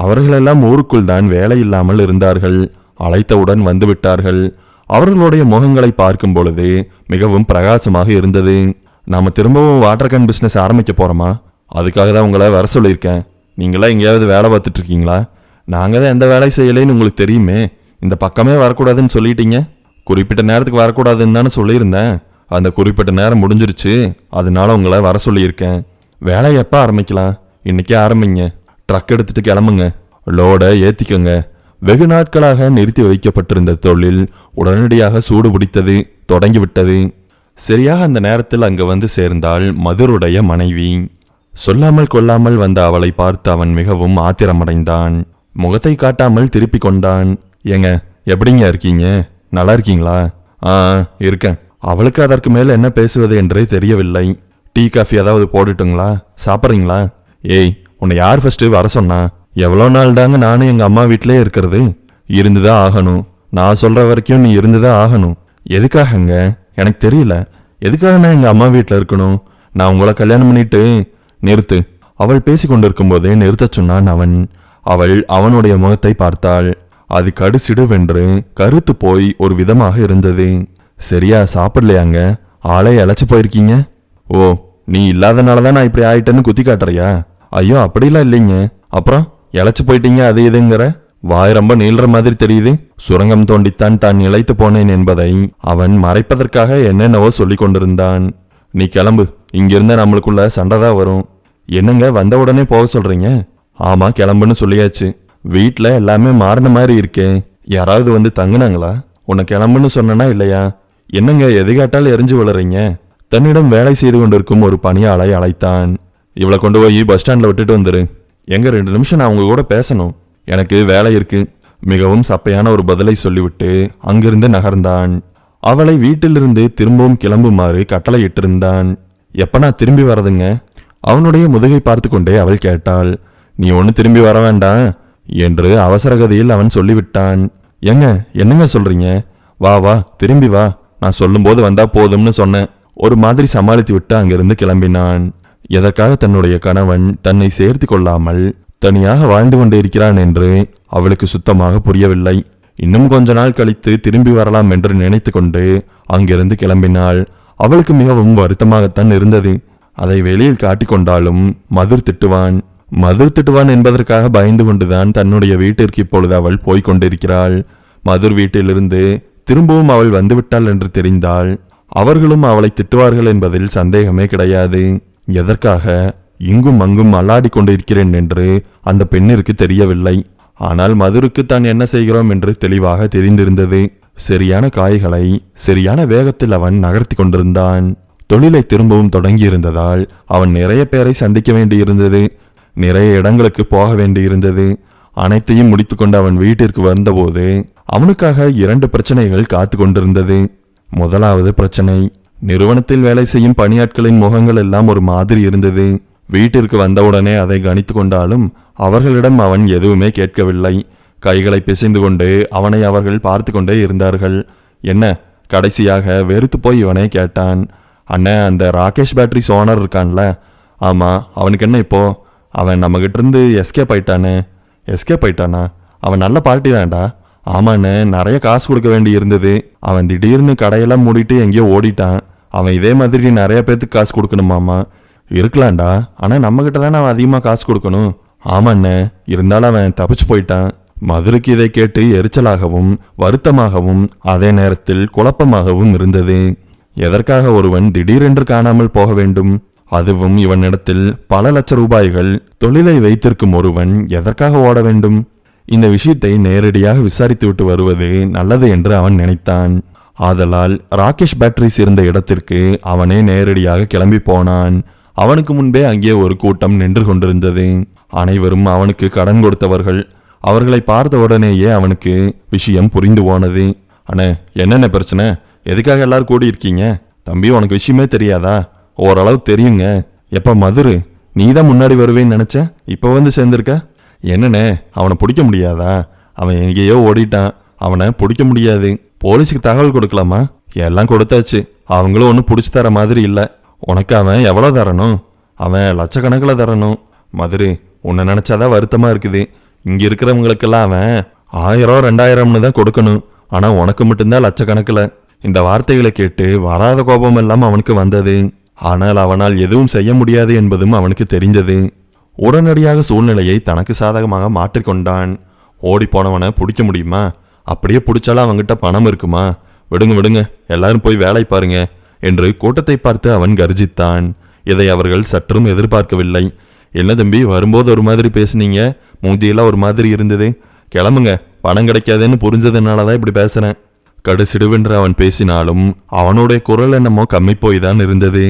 அவர்களெல்லாம் ஊருக்குள் தான் வேலை இல்லாமல் இருந்தார்கள். அழைத்தவுடன் வந்துவிட்டார்கள். அவர்களுடைய முகங்களை பார்க்கும் பொழுது மிகவும் பிரகாசமாக இருந்தது. நாம திரும்பவும் வாட்டர் கேன் பிசினஸ் ஆரம்பிக்க போறோமா? அதுக்காக தான் உங்களை வர சொல்லியிருக்கேன். நீங்களா எங்கேயாவது வேலை பார்த்துட்டு இருக்கீங்களா? நாங்க தான் எந்த வேலை செய்யலைன்னு உங்களுக்கு தெரியுமே. இந்த பக்கமே வரக்கூடாதுன்னு சொல்லிட்டீங்க. குறிப்பிட்ட நேரத்துக்கு வரக்கூடாதுன்னு தானே சொல்லியிருந்தேன். அந்த குறிப்பிட்ட நேரம் முடிஞ்சிருச்சு, அதனால உங்களை வர சொல்லியிருக்கேன். வேலையை எப்போ ஆரம்பிக்கலாம்? இன்னைக்கே ஆரம்பிங்க. ட்ரக் எடுத்துட்டு கிளம்புங்க, லோடை ஏற்றிக்கோங்க. வெகு நாட்களாக நிறுத்தி வைக்கப்பட்டிருந்த தொழில் உடனடியாக சூடு பிடித்தது, தொடங்கிவிட்டது. சரியாக அந்த நேரத்தில் அங்கு வந்து சேர்ந்தாள் மதுருடைய மனைவி. சொல்லாமல் கொள்ளாமல் வந்த அவளை பார்த்து அவன் மிகவும் ஆத்திரமடைந்தான். முகத்தை காட்டாமல் திருப்பி கொண்டான். ஏங்க, எப்படிங்க இருக்கீங்க? நல்லா இருக்கீங்களா? இருக்கேன். அவளுக்கு அதற்கு மேல என்ன பேசுவது என்றே தெரியவில்லை. டீ காஃபி ஏதாவது போட்டுட்டுங்களா? சாப்பிட்றீங்களா? ஏய், உன்னை யார் ஃபர்ஸ்ட் வர சொன்னா? எவ்வளோ நாள் தாங்க நானும் எங்க அம்மா வீட்டிலே இருக்கிறது? இருந்துதான் ஆகணும். நான் சொல்ற வரைக்கும் நீ இருந்துதான் ஆகணும். எதுக்காகங்க? எனக்கு தெரியல. எதுக்காக நான் எங்க அம்மா வீட்டில் இருக்கணும்? நான் உங்களை கல்யாணம் பண்ணிட்டு... நிறுத்து. அவள் பேசிக்கொண்டிருக்கும் போதே நிறுத்த சொன்னான் அவன். அவள் அவனுடைய முகத்தை பார்த்தாள். அது கடுசிடுவென்று கருத்து போய் ஒரு விதமாக இருந்தது. சரியா சாப்பிடலையாங்க? ஆளே இழைச்சு போயிருக்கீங்க. ஓ, நீ இல்லாதனாலதான் நான் இப்படி ஆயிட்டேன்னு குத்தி காட்டுறியா? ஐயோ, அப்படிலாம் இல்லைங்க. அப்புறம் இழைச்சு போயிட்டீங்க அது இதுங்கிற? வாய் ரொம்ப நீள்ற மாதிரி தெரியுது. சுரங்கம் தோண்டித்தான் தான் இழைத்து போனேன் என்பதை அவன் மறைப்பதற்காக என்னென்னவோ சொல்லி கொண்டிருந்தான். நீ கிளம்பு, இங்கிருந்த நம்மளுக்குள்ள சண்டைதான் வரும். என்னங்க, வந்த உடனே போக சொல்றீங்க? ஆமா, கிளம்புன்னு சொல்லியாச்சு. வீட்டுல எல்லாமே மாறின மாதிரி இருக்கே. யாராவது வந்து தங்குனாங்களா? உன்னை கிளம்புன்னு சொன்னா இல்லையா? என்னங்க, எது கேட்டாலும் எரிஞ்சு விழுறீங்க? தன்னிடம் வேலை செய்து கொண்டிருக்கும் ஒரு பணியாளை அழைத்தான். இவளை கொண்டு போய் பஸ் ஸ்டாண்ட்ல விட்டுட்டு வந்துரு. எங்க 2 நிமிஷம் நான் உங்க கூட பேசணும். எனக்கு வேலை இருக்கு. மிகவும் சப்பையான ஒரு பதிலை சொல்லிவிட்டு அங்கிருந்து நகர்ந்தான். அவளை வீட்டிலிருந்து திரும்பவும் கிளம்புமாறு கட்டளையிட்டிருந்தான். எப்ப நான் திரும்பி வரதுங்க? அவனுடைய முதுகை பார்த்து கொண்டே அவள் கேட்டாள். நீ ஒன்னு திரும்பி வர வேண்டாம் என்று அவசரகதியில் அவன் சொல்லிவிட்டான். ஏங்க, என்னங்க சொல்றீங்க? வா வா, திரும்பி வா. நான் சொல்லும் போது வந்தா போதும்னு சொன்னேன். ஒரு மாதிரி சமாளித்து விட்டு அங்கிருந்து கிளம்பினான். எதற்காக தன்னுடைய கணவன் தன்னை சேர்த்து கொள்ளாமல் தனியாக வாழ்ந்து கொண்டு இருக்கிறான் என்று அவளுக்கு சுத்தமாக புரியவில்லை. இன்னும் கொஞ்ச நாள் கழித்து திரும்பி வரலாம் என்று நினைத்து கொண்டு அங்கிருந்து கிளம்பினாள். அவளுக்கு மிகவும் வருத்தமாகத்தான் இருந்தது. அதை வெளியில் காட்டிக்கொண்டாலும் மதுர் திட்டுவான் என்பதற்காக பயந்து கொண்டுதான் தன்னுடைய வீட்டிற்கு இப்பொழுது அவள் போய்கொண்டிருக்கிறாள். மதுர் வீட்டிலிருந்து திரும்பவும் அவள் வந்துவிட்டாள் என்று தெரிந்தால் அவர்களும் அவளை திட்டுவார்கள் என்பதில் சந்தேகமே கிடையாது. எதற்காக இங்கும் அங்கும் அல்லாடி கொண்டிருக்கிறேன் என்று அந்த பெண்ணிற்கு தெரியவில்லை. ஆனால் மதுருக்கு தான் என்ன செய்கிறோம் என்று தெளிவாக தெரிந்திருந்தது. சரியான காய்களை சரியான வேகத்தில் அவன் நகர்த்தி கொண்டிருந்தான். தொழிலை திரும்பவும் தொடங்கியிருந்ததால் அவன் நிறைய பேரை சந்திக்க வேண்டியிருந்தது. நிறைய இடங்களுக்கு போக வேண்டியிருந்தது. அனைத்தையும் முடித்துக்கொண்டு அவன் வீட்டிற்கு வந்தபோது அவனுக்காக 2 பிரச்சனைகள் காத்து கொண்டிருந்தது. முதலாவது பிரச்சனை, நிறுவனத்தில் வேலை செய்யும் பணியாட்களின் முகங்கள் எல்லாம் ஒரு மாதிரி இருந்தது. வீட்டிற்கு வந்தவுடனே அதை கணித்து கொண்டாலும் அவர்களிடம் அவன் எதுவுமே கேட்கவில்லை. கைகளை பிசைந்து கொண்டு அவனை அவர்கள் பார்த்து கொண்டே இருந்தார்கள். என்ன, கடைசியாக வெறுத்து போய் இவனே கேட்டான். அண்ணன், அந்த ராகேஷ் பேட்டரிஸ் ஓனர் இருக்கான்ல? ஆமா, அவனுக்கு என்ன இப்போ? அவன் நம்ம கிட்ட இருந்து எஸ்கேப் ஆயிட்டானே. எஸ்கேப் ஆயிட்டானா? அவன் நல்ல பார்ட்டி தான்டா. ஆமாண்ணே, நிறைய காசு கொடுக்க வேண்டி இருந்தது. அவன் திடீர்னு கடையெல்லாம் மூடிட்டு எங்கேயோ ஓடிட்டான். அவன் இதே மாதிரி நிறைய பேர்த்துக்கு காசு கொடுக்கணுமாமா. இருக்கலாம்டா, ஆனா நம்ம கிட்ட தானே அவன் அதிகமா காசு கொடுக்கணும். ஆமாண்ணே, இருந்தாலும் அவன் தப்பிச்சு போயிட்டான். மதுருக்கு இதை கேட்டு எரிச்சலாகவும் வருத்தமாகவும் அதே நேரத்தில் குழப்பமாகவும் இருந்தது. எதற்காக ஒருவன் திடீரென்று காணாமல் போக வேண்டும்? அதுவும் இவனிடத்தில் பல லட்ச ரூபாய்கள் தொழிலை வைத்திருக்கும் ஒருவன் எதற்காக ஓட வேண்டும்? இந்த விஷயத்தை நேரடியாக விசாரித்துவிட்டு வருவது நல்லது என்று அவன் நினைத்தான். ஆதலால் ராகேஷ் பேட்டரிஸ் இருந்த இடத்திற்கு அவனே நேரடியாக கிளம்பி போனான். அவனுக்கு முன்பே அங்கே ஒரு கூட்டம் நின்று கொண்டிருந்தது. அனைவரும் அவனுக்கு கடன் கொடுத்தவர்கள். அவர்களை பார்த்த உடனேயே அவனுக்கு விஷயம் புரிந்து போனது. அண்ணே, என்னென்ன பிரச்சனை? எதுக்காக எல்லாரும் கூடி இருக்கீங்க? தம்பி, உனக்கு விஷயமே தெரியாதா? ஓரளவு தெரியுங்க. எப்ப மதுரு, நீ தான் முன்னாடி வருவேன்னு நினைச்ச, இப்ப வந்து சேர்ந்திருக்க. என்னண்ணே, அவனை பிடிக்க முடியாதா? அவன் எங்கேயோ ஓடிட்டான். அவனை பிடிக்க முடியாது. போலீஸுக்கு தகவல் கொடுக்கலாமா? எல்லாம் கொடுத்தாச்சு. அவங்களும் ஒன்றும் பிடிச்சி தர மாதிரி இல்லை. உனக்கு அவன் எவ்வளோ தரணும்? அவன் லட்சக்கணக்கில் தரணும். மதுரு, உன்னை நினைச்சாதான் வருத்தமா இருக்குது. இங்க இருக்கிறவங்களுக்கெல்லாம் அவன் 1000 2000ன்னு தான் கொடுக்கணும். ஆனா உனக்கு மட்டும்தான் லட்சக்கணக்கில். இந்த வார்த்தைகளை கேட்டு வராத கோபம் எல்லாம் அவனுக்கு வந்தது. ஆனால் அவனால் எதுவும் செய்ய முடியாது என்பதும் அவனுக்கு தெரிந்தது. உடனடியாக சூழ்நிலையை தனக்கு சாதகமாக மாற்றிக்கொண்டான். ஓடி போனவனை பிடிக்க முடியுமா? அப்படியே பிடிச்சாலும் அவன்கிட்ட பணம் இருக்குமா? விடுங்க விடுங்க, எல்லாரும் போய் வேலை பாருங்க என்று கூட்டத்தை பார்த்து அவன் கர்ஜித்தான். இதை அவர்கள் சற்றும் எதிர்பார்க்கவில்லை. என்ன தம்பி, வரும்போது ஒரு மாதிரி பேசுனீங்க, மூஞ்சியெல்லாம் ஒரு மாதிரி இருந்தது. கிளம்புங்க, பணம் கிடைக்காதுன்னு புரிஞ்சதுனாலதான் இப்படி பேசுறேன். கடுசிடுவென்று அவன் பேசினாலும் அவனுடைய குரல் என்னமோ கம்மி போய்தான் இருந்தது.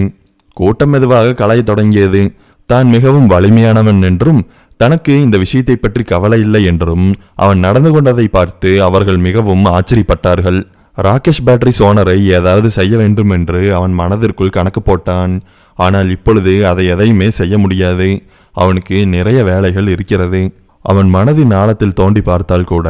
கூட்டம் மெதுவாக கலைய தொடங்கியது. தான் மிகவும் வலிமையானவன் என்றும் தனக்கு இந்த விஷயத்தை பற்றி கவலை இல்லை என்றும் அவன் நடந்து கொண்டதை பார்த்து அவர்கள் மிகவும் ஆச்சரியப்பட்டார்கள். ராகேஷ் பேட்டரிஸ் ஓனரை ஏதாவது செய்ய வேண்டும் என்று அவன் மனதிற்குள் கணக்கு போட்டான். ஆனால் இப்பொழுது அதை எதையுமே செய்ய முடியாது. அவனுக்கு நிறைய வேலைகள் இருக்கிறது. அவன் மனதின் ஆழத்தில் தோண்டி பார்த்தால் கூட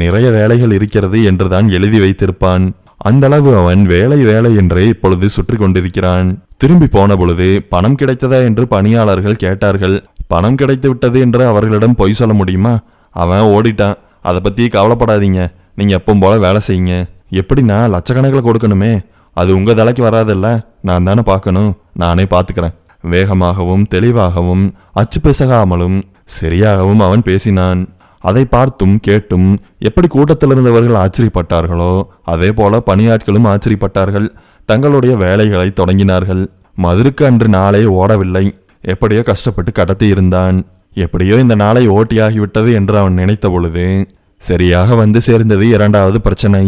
நிறைய வேலைகள் இருக்கிறது என்றுதான் எழுதி வைத்திருப்பான். அந்த அளவு அவன் வேலை வேலை என்றே இப்பொழுது சுற்றி கொண்டிருக்கிறான். திரும்பி போன பொழுது பணம் கிடைத்ததா என்று பணியாளர்கள் கேட்டார்கள். பணம் கிடைத்து விட்டது என்று அவர்களிடம் பொய் சொல்ல முடியுமா? அவன் ஓடிட்டான். அதை பத்தி கவலைப்படாதீங்க, நீங்க எப்பவும் போல வேலை செய்யுங்க. எப்படின்னா லட்சக்கணக்கில் கொடுக்கணுமே, அது உங்க தலைக்கு வராதில்ல, நான் தானே பார்க்கணும், நானே பார்த்துக்கிறேன். வேகமாகவும் தெளிவாகவும் அச்சு பிசகாமலும் சரியாகவும் அவன் பேசினான். அதை பார்த்தும் கேட்டும் எப்படி கூட்டத்தில் இருந்தவர்கள் ஆச்சரியப்பட்டார்களோ அதே போல பணியாட்களும் ஆச்சரியப்பட்டார்கள். தங்களுடைய வேலைகளை தொடங்கினார்கள். மதுருக்கு அன்று நாளே ஓடவில்லை. எப்படியோ கஷ்டப்பட்டு கடத்தி இருந்தான். எப்படியோ இந்த நாளை ஓட்டியாகிவிட்டது என்று அவன் நினைத்த பொழுது சரியாக வந்து சேர்ந்தது இரண்டாவது பிரச்சனை.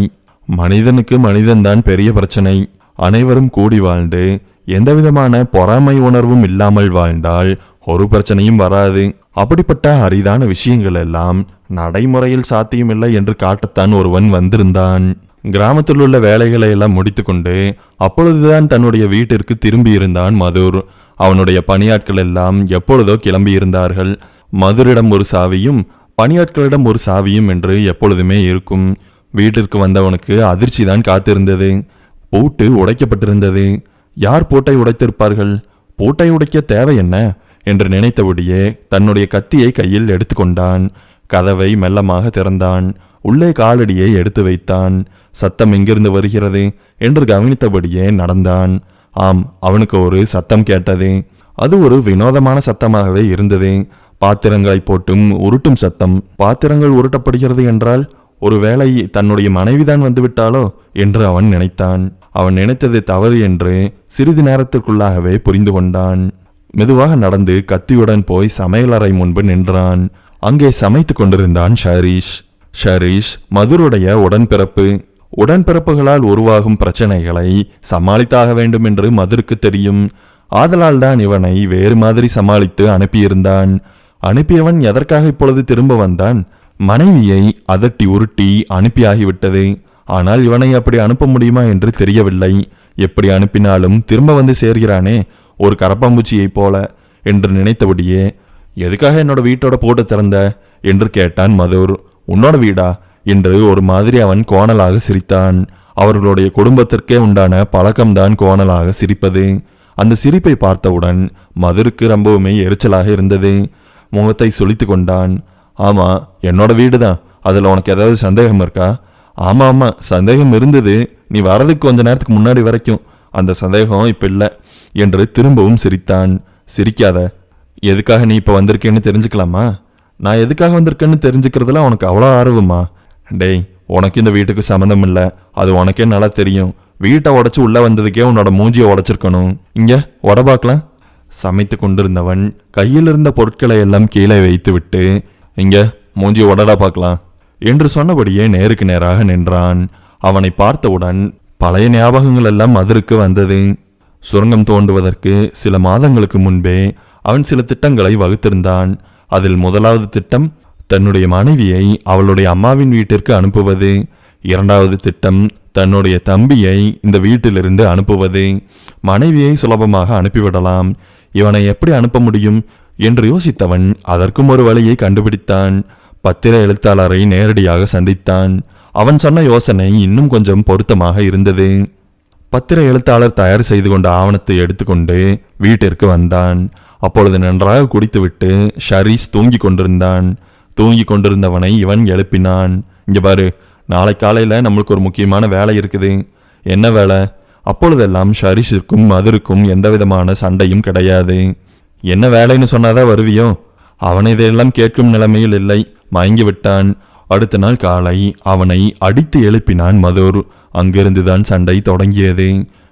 மனிதனுக்கு மனிதன்தான் பெரிய பிரச்சனை. அனைவரும் கூடி வாழ்ந்து எந்தவிதமான பொறாமை உணர்வும் இல்லாமல் வாழ்ந்தால் ஒரு பிரச்சனையும் வராது. அப்படிப்பட்ட அரிதான விஷயங்கள் எல்லாம் நடைமுறையில் சாத்தியமில்லை என்று காட்டத்தான் ஒருவன் வந்திருந்தான். கிராமத்தில் உள்ள வேலைகளை எல்லாம் முடித்துக்கொண்டு அப்பொழுதுதான் தன்னுடைய வீட்டிற்கு திரும்பி இருந்தான் மதுர். அவனுடைய பணியாட்கள் எல்லாம் எப்பொழுதோ கிளம்பி இருந்தார்கள். மதுரிடம் ஒரு சாவியும் பணியாட்களிடம் ஒரு சாவியும் என்று எப்பொழுதுமே இருக்கும். வீட்டிற்கு வந்தவனுக்கு அதிர்ச்சி தான் காத்திருந்தது. பூட்டு உடைக்கப்பட்டிருந்தது. யார் பூட்டை உடைத்திருப்பார்கள்? பூட்டை உடைக்க தேவை என்ன என்று நினைத்தபடியே தன்னுடைய கத்தியை கையில் எடுத்துக்கொண்டான். கதவை மெல்லமாக திறந்தான். உள்ளே காலடியை எடுத்து வைத்தான். சத்தம் எங்கிருந்து வருகிறது என்று கவனித்தபடியே நடந்தான். ஆம், அவனுக்கு ஒரு சத்தம் கேட்டது. அது ஒரு வினோதமான சத்தமாகவே இருந்தது. பாத்திரங்களை போட்டும் உருட்டும் சத்தம். பாத்திரங்கள் உருட்டப்படுகிறது என்றால் ஒருவேளை தன்னுடைய மனைவிதான் வந்துவிட்டாளோ என்று அவன் நினைத்தான். அவன் நினைத்தது தவறு என்று சிறிது நேரத்திற்குள்ளாகவே புரிந்து கொண்டான். மெதுவாக நடந்து கத்தியுடன் போய் சமையலறை முன்பு நின்றான். அங்கே சமைத்து கொண்டிருந்தான் ஷரீஷ். ஷரீஷ் மதுருடைய உடன்பிறப்பு. உடன்பிறப்புகளால் உருவாகும் பிரச்சனைகளை சமாளித்தாக வேண்டும் என்று மதுருக்கு தெரியும். ஆதலால் தான் இவனை வேறு மாதிரி சமாளித்து அனுப்பியிருந்தான். அனுப்பியவன் எதற்காக இப்பொழுது திரும்ப வந்தான்? மனைவியை அதட்டி உருட்டி அனுப்பியாகிவிட்டது. ஆனால் இவனை அப்படி அனுப்ப முடியுமா என்று தெரியவில்லை. எப்படி அனுப்பினாலும் திரும்ப வந்து சேர்கிறானே, ஒரு கரப்பாம்பூச்சியைப் போல என்று நினைத்தபடியே, எதுக்காக என்னோட வீட்டோட போட்டு திறந்த என்று கேட்டான் மதுர். உன்னோட வீடா என்று ஒரு மாதிரி அவன் கோணலாக சிரித்தான். அவர்களுடைய குடும்பத்திற்கே உண்டான பழக்கம்தான் கோணலாக சிரிப்பது. அந்த சிரிப்பை பார்த்தவுடன் மதுருக்கு ரொம்பவுமே எரிச்சலாக இருந்தது. முகத்தை சுளித்து கொண்டான். ஆமா, என்னோட வீடுதான். அதுல உனக்கு ஏதாவது சந்தேகம் இருக்கா? ஆமா ஆமா, சந்தேகம் இருந்தது. நீ வரதுக்கு கொஞ்ச நேரத்துக்கு முன்னாடி வரைக்கும். அந்த சந்தேகம் இப்ப இல்லை என்று திரும்பவும் சிரித்தான். சிரிக்காத. எதுக்காக நீ இப்ப வந்திருக்கேன்னு தெரிஞ்சுக்கலாமா? நான் எதுக்காக வந்திருக்கேன்னு தெரிஞ்சுக்கிறதுல உனக்கு அவ்வளோ ஆர்வமா? டேய், உனக்கு இந்த வீட்டுக்கு சம்மந்தம் இல்லை, அது உனக்கே நல்லா தெரியும். வீட்டை உடைச்சு உள்ள வந்ததுக்கே உன்னோட மூஞ்சியை உடைச்சிருக்கணும். இங்க உட பார்க்கலாம். சமைத்து கொண்டிருந்தவன் கையில் இருந்த பொருட்களை எல்லாம் கீழே வைத்து விட்டு, இங்க மூஞ்சி உடடா பார்க்கலாம் என்று சொன்னபடியே நேருக்கு நேராக நின்றான். அவனை பார்த்தவுடன் பழைய ஞாபகங்கள் எல்லாம் மதுருக்கு வந்தது. சுரங்கம் தோண்டுவதற்கு சில மாதங்களுக்கு முன்பே அவன் சில திட்டங்களை வகுத்திருந்தான். அதில் முதலாவது திட்டம் தன்னுடைய மனைவியை அவளுடைய அம்மாவின் வீட்டிற்கு அனுப்புவது. இரண்டாவது திட்டம் தன்னுடைய தம்பியை இந்த வீட்டிலிருந்து அனுப்புவது. மனைவியை சுலபமாக அனுப்பிவிடலாம். இவனை எப்படி அனுப்ப முடியும் என்று யோசித்தவன் அதற்கும் ஒரு வழியை கண்டுபிடித்தான். பத்திர எழுத்தாளரை நேரடியாக சந்தித்தான். அவன் சொன்ன யோசனை இன்னும் கொஞ்சம் பொருத்தமாக இருந்தது. பத்திர எழுத்தாளர் தயார் செய்து கொண்ட ஆவணத்தை எடுத்துக்கொண்டு வீட்டிற்கு வந்தான். அப்பொழுது நன்றாக குடித்துவிட்டு ஷரீஷ் தூங்கி கொண்டிருந்தான். தூங்கி கொண்டிருந்தவனை இவன் எழுப்பினான். இங்க பாரு, நாளை காலையில நம்மளுக்கு ஒரு முக்கியமான வேலை இருக்குது. என்ன வேலை? அப்பொழுதெல்லாம் ஷரீஷிற்கும் மதுருக்கும் எந்த விதமான சண்டையும் கிடையாது. என்ன வேலைன்னு சொன்னாதான் வருவியோ? அவன் இதையெல்லாம் கேட்கும் நிலைமையில் இல்லை. மயங்கி விட்டான். அடுத்த நாள் காலை அவனை அடித்து எழுப்பினான் மதுர். அங்கிருந்துதான் சண்டை தொடங்கியது.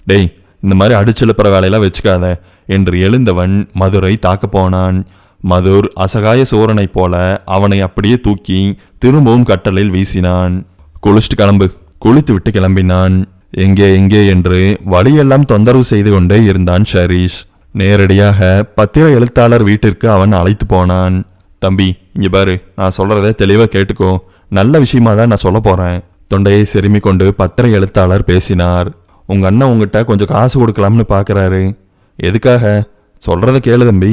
டேய், இந்த மாதிரி அடிச்செழுப்புற வேலையெல்லாம் வச்சுக்காத என்று எழுந்தவன் மதுரை தாக்க போனான். மதுர் அசகாய சோரனை போல அவனை அப்படியே தூக்கி திரும்பவும் கட்டலில் வீசினான். குளிச்சுட்டு கிளம்பு. குளித்து விட்டு கிளம்பினான். எங்கே எங்கே என்று வழியெல்லாம் தொந்தரவு செய்து கொண்டே இருந்தான் ஷரீஷ். நேரடியாக பத்திர எழுத்தாளர் வீட்டிற்கு அவன் அழைத்து போனான். தம்பி, இங்க பாரு, நான் சொல்றத தெளிவா கேட்டுக்கோ. நல்ல விஷயமா தான் நான் சொல்ல போறேன். தொண்டையை செருமி கொண்டு பத்திர எழுத்தாளர் பேசினார். உங்க அண்ணன் உங்ககிட்ட கொஞ்சம் காசு கொடுக்கலாம்னு பாக்குறாரு. எதுக்காக? சொல்றத கேளு தம்பி.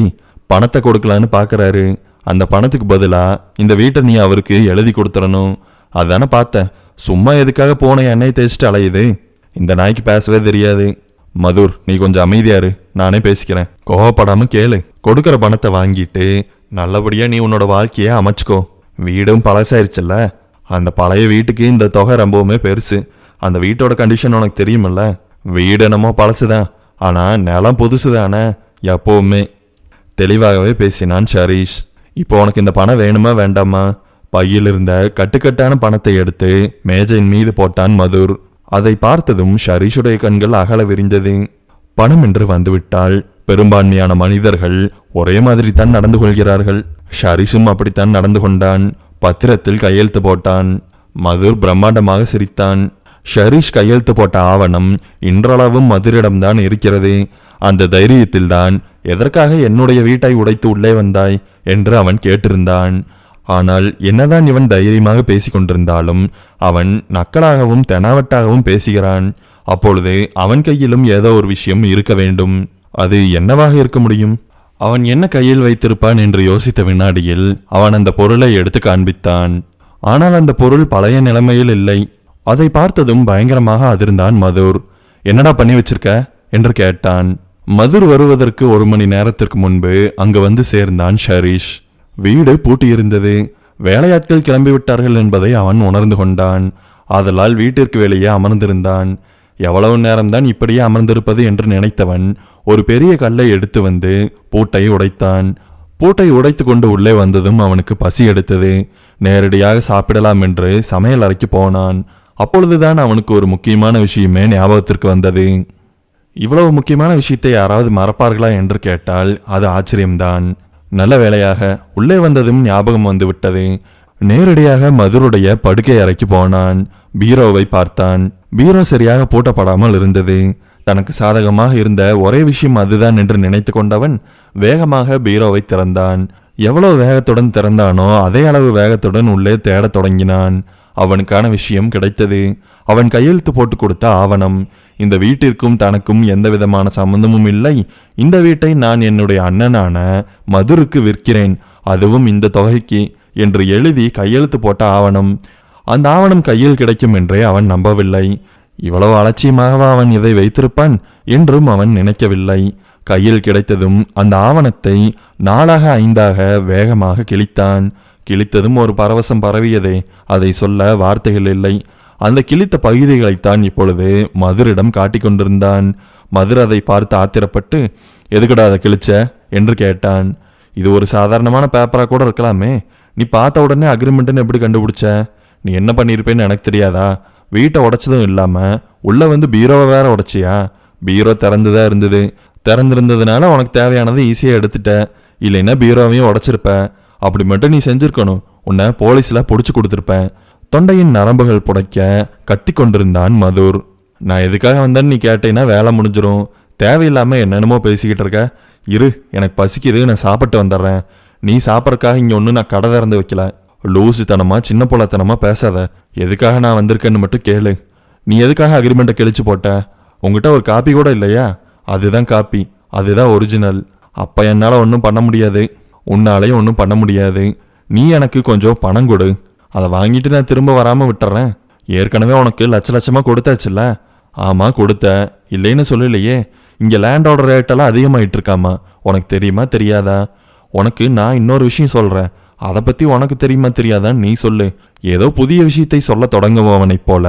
பணத்தை கொடுக்கலான்னு பாக்குறாரு. அந்த பணத்துக்கு பதிலா இந்த வீட்டை நீ அவருக்கு எழுதி கொடுத்துடணும். அதானே பார்த்தேன். சும்மா எதுக்காக போன எண்ணெய் தேய்ச்சிட்டு அலையுது? இந்த நாய்க்கு பேசவே தெரியாது. மதுர், நீ கொஞ்சம் அமைதியாரு, நானே பேசிக்கிறேன். கோவப்படாம கேளு. கொடுக்கற பணத்தை வாங்கிட்டு நல்லபடியா நீ உன்னோட வாழ்க்கைய அமைச்சுக்கோ. வீடும் பழசாயிருச்சுல்ல. அந்த பழைய வீட்டுக்கு இந்த தொகை ரொம்பவுமே பெருசு. அந்த வீட்டோட கண்டிஷன் உனக்கு தெரியுமில்ல. வீடு என்னமோ பழசுதான், ஆனா நிலம் புதுசு தானே. எப்பவுமே தெளிவாகவே பேசினான் ஷரீஷ். இப்போ உனக்கு இந்த பணம் வேணுமா வேண்டாமா? பையில் இருந்த கட்டுக்கட்டான பணத்தை எடுத்து மேஜையின் மீது போட்டான் மதுர். அதை பார்த்ததும் ஷரீஷுடைய கண்கள் அகல விரிந்தது. பணம் என்று வந்துவிட்டால் பெரும்பான்மையான மனிதர்கள் ஒரே மாதிரி தான் நடந்து கொள்கிறார்கள். ஷரீஷும் அப்படித்தான் நடந்து கொண்டான். பத்திரத்தில் கையெழுத்து போட்டான். மதுர் பிரம்மாண்டமாக சிரித்தான். ஷரீஷ் கையெழுத்து போட்ட ஆவணம் இன்றளவும் மதுரிடம்தான் இருக்கிறது. அந்த தைரியத்தில்தான் எதற்காக என்னுடைய வீட்டை உடைத்து உள்ளே வந்தாய் என்று அவன் கேட்டிருந்தான். ஆனால் என்னதான் இவன் தைரியமாக பேசிக் கொண்டிருந்தாலும் அவன் நக்கலாகவும் தெனாவட்டாகவும் பேசுகிறான். அப்பொழுது அவன் கையிலும் ஏதோ ஒரு விஷயம் இருக்க வேண்டும். அது என்னவாக இருக்க முடியும்? அவன் என்ன கையில் வைத்திருப்பான் என்று யோசித்த வினாடியில் அவன் அந்த பொருளை எடுத்து காண்பித்தான். ஆனால் அந்த பொருள் பழைய நிலைமையில் இல்லை. அதை பார்த்ததும் பயங்கரமாக அதிர்ந்தான் மதுர். என்னடா பண்ணி வச்சிருக்க என்று கேட்டான். மதுர் வருவதற்கு 1 மணி நேரத்திற்கு முன்பு அங்கு வந்து சேர்ந்தான் ஷரீஷ். வீடு பூட்டியிருந்தது. வேலையாட்கள் கிளம்பிவிட்டார்கள் என்பதை அவன் உணர்ந்து கொண்டான். ஆதலால் வீட்டிற்கு வெளியே அமர்ந்திருந்தான். எவ்வளவு நேரம்தான் இப்படியே அமர்ந்திருப்பது என்று நினைத்தவன் ஒரு பெரிய கல்லை எடுத்து வந்து பூட்டை உடைத்தான். பூட்டை உடைத்து கொண்டு உள்ளே வந்ததும் அவனுக்கு பசி எடுத்தது. நேரடியாக சாப்பிடலாம் என்று சமையல் அறைக்கு போனான். அப்பொழுதுதான் அவனுக்கு ஒரு முக்கியமான விஷயமே ஞாபகத்திற்கு வந்தது. இவ்வளவு முக்கியமான விஷயத்தை யாராவது மறப்பார்களா என்று கேட்டால் அது ஆச்சரியம்தான். நல்ல வேளையாக உள்ளே வந்ததும் ஞாபகம் வந்து விட்டது. நேரடியாக மதுருடைய படுக்கை அறைக்கு போனான். பீரோவை பார்த்தான். பீரோ சரியாக பூட்டப்படாமல் இருந்தது. தனக்கு சாதகமாக இருந்த ஒரே விஷயம் அதுதான் என்று நினைத்து கொண்டவன் வேகமாக பீரோவை திறந்தான். எவ்வளவு வேகத்துடன் திறந்தானோ அதே அளவு வேகத்துடன் உள்ளே தேடத் தொடங்கினான். அவனுக்கான விஷயம் கிடைத்தது. அவன் கையெழுத்து போட்டு கொடுத்த ஆவணம். இந்த வீட்டிற்கும் தனக்கும் எந்த விதமான சம்பந்தமும் இல்லை. இந்த வீட்டை நான் என்னுடைய அண்ணனான மதுருக்கு விற்கிறேன், அதுவும் இந்த தொகைக்கு என்று எழுதி கையெழுத்து போட்ட ஆவணம். அந்த ஆவணம் கையில் கிடைக்கும் என்றே அவன் நம்பவில்லை. இவ்வளவு அலட்சியமாகவா அவன் இதை வைத்திருப்பான் என்றும் அவன் நினைக்கவில்லை. கையில் கிடைத்ததும் அந்த ஆவணத்தை 4ஆக 5ஆக வேகமாக கிழித்தான். கிழித்ததும் ஒரு பரவசம் பரவியதே. அதை சொல்ல வார்த்தைகள் இல்லை. அந்த கிழித்த பகுதிகளைத்தான் இப்பொழுது மதுரிடம் காட்டிக் கொண்டிருந்தான். மதுர் அதை பார்த்து ஆத்திரப்பட்டு, எதுக்கடா அதை கிழிச்ச என்று கேட்டான். இது ஒரு சாதாரணமான பேப்பரா கூட இருக்கலாமே. நீ பார்த்த உடனே அக்ரிமெண்ட்னு எப்படி கண்டுபிடிச்ச? நீ என்ன பண்ணியிருப்பேன்னு எனக்கு தெரியாதா? வீட்டை உடைச்சதும் இல்லாம உள்ள வந்து பீரோவை வேற உடைச்சியா? பீரோ திறந்துதான் இருந்தது. திறந்திருந்ததுனால உனக்கு தேவையானது ஈஸியா எடுத்துட்ட. இல்லைன்னா பீரோவையும் உடைச்சிருப்ப. அப்படி மட்டும் நீ செஞ்சிருக்கணும். உன்னை போலீஸ்ல புடிச்சு கொடுத்துருப்பேன். தொண்டையின் நரம்புகள் புடைக்க கத்தி கொண்டிருந்தான் மதுர். நான் எதுக்காக வந்தேன்னு நீ கேட்டேன்னா வேலை முடிஞ்சிடும். தேவையில்லாம என்னென்னமோ பேசிக்கிட்டு இருக்க. இரு, எனக்கு பசிக்குது, நான் சாப்பிட்டு வந்துடுறேன். நீ சாப்பிட்றதுக்காக இங்க ஒன்றும் நான் கடை திறந்து வைக்கல. லூசுத்தனமா சின்ன பொலத்தனமா பேசாத. எதுக்காக நான் வந்திருக்கேன்னு மட்டும் கேளு. நீ எதுக்காக அக்ரிமெண்ட்டை கிழிச்சு போட்ட? உங்ககிட்ட ஒரு காப்பி கூட இல்லையா? அதுதான் காப்பி, அதுதான் ஒரிஜினல். அப்ப என்னால ஒன்றும் பண்ண முடியாது, உன்னாலையும் ஒன்றும் பண்ண முடியாது. நீ எனக்கு கொஞ்சம் பணம் கொடு, அதை வாங்கிட்டு நான் திரும்ப வராம விட்டுறேன். ஏற்கனவே உனக்கு லட்சமா கொடுத்தாச்சுல்ல? ஆமா கொடுத்த, இல்லைன்னு சொல்லலையே. இங்க லேண்டோட ரேட்டெல்லாம் அதிகமாயிட்டு இருக்காமா. உனக்கு தெரியுமா தெரியாதா? உனக்கு நான் இன்னொரு விஷயம் சொல்றேன், அதை பத்தி உனக்கு தெரியுமா தெரியாதான்னு நீ சொல்லு. ஏதோ புதிய விஷயத்தை சொல்ல தொடங்குபவனைப் போல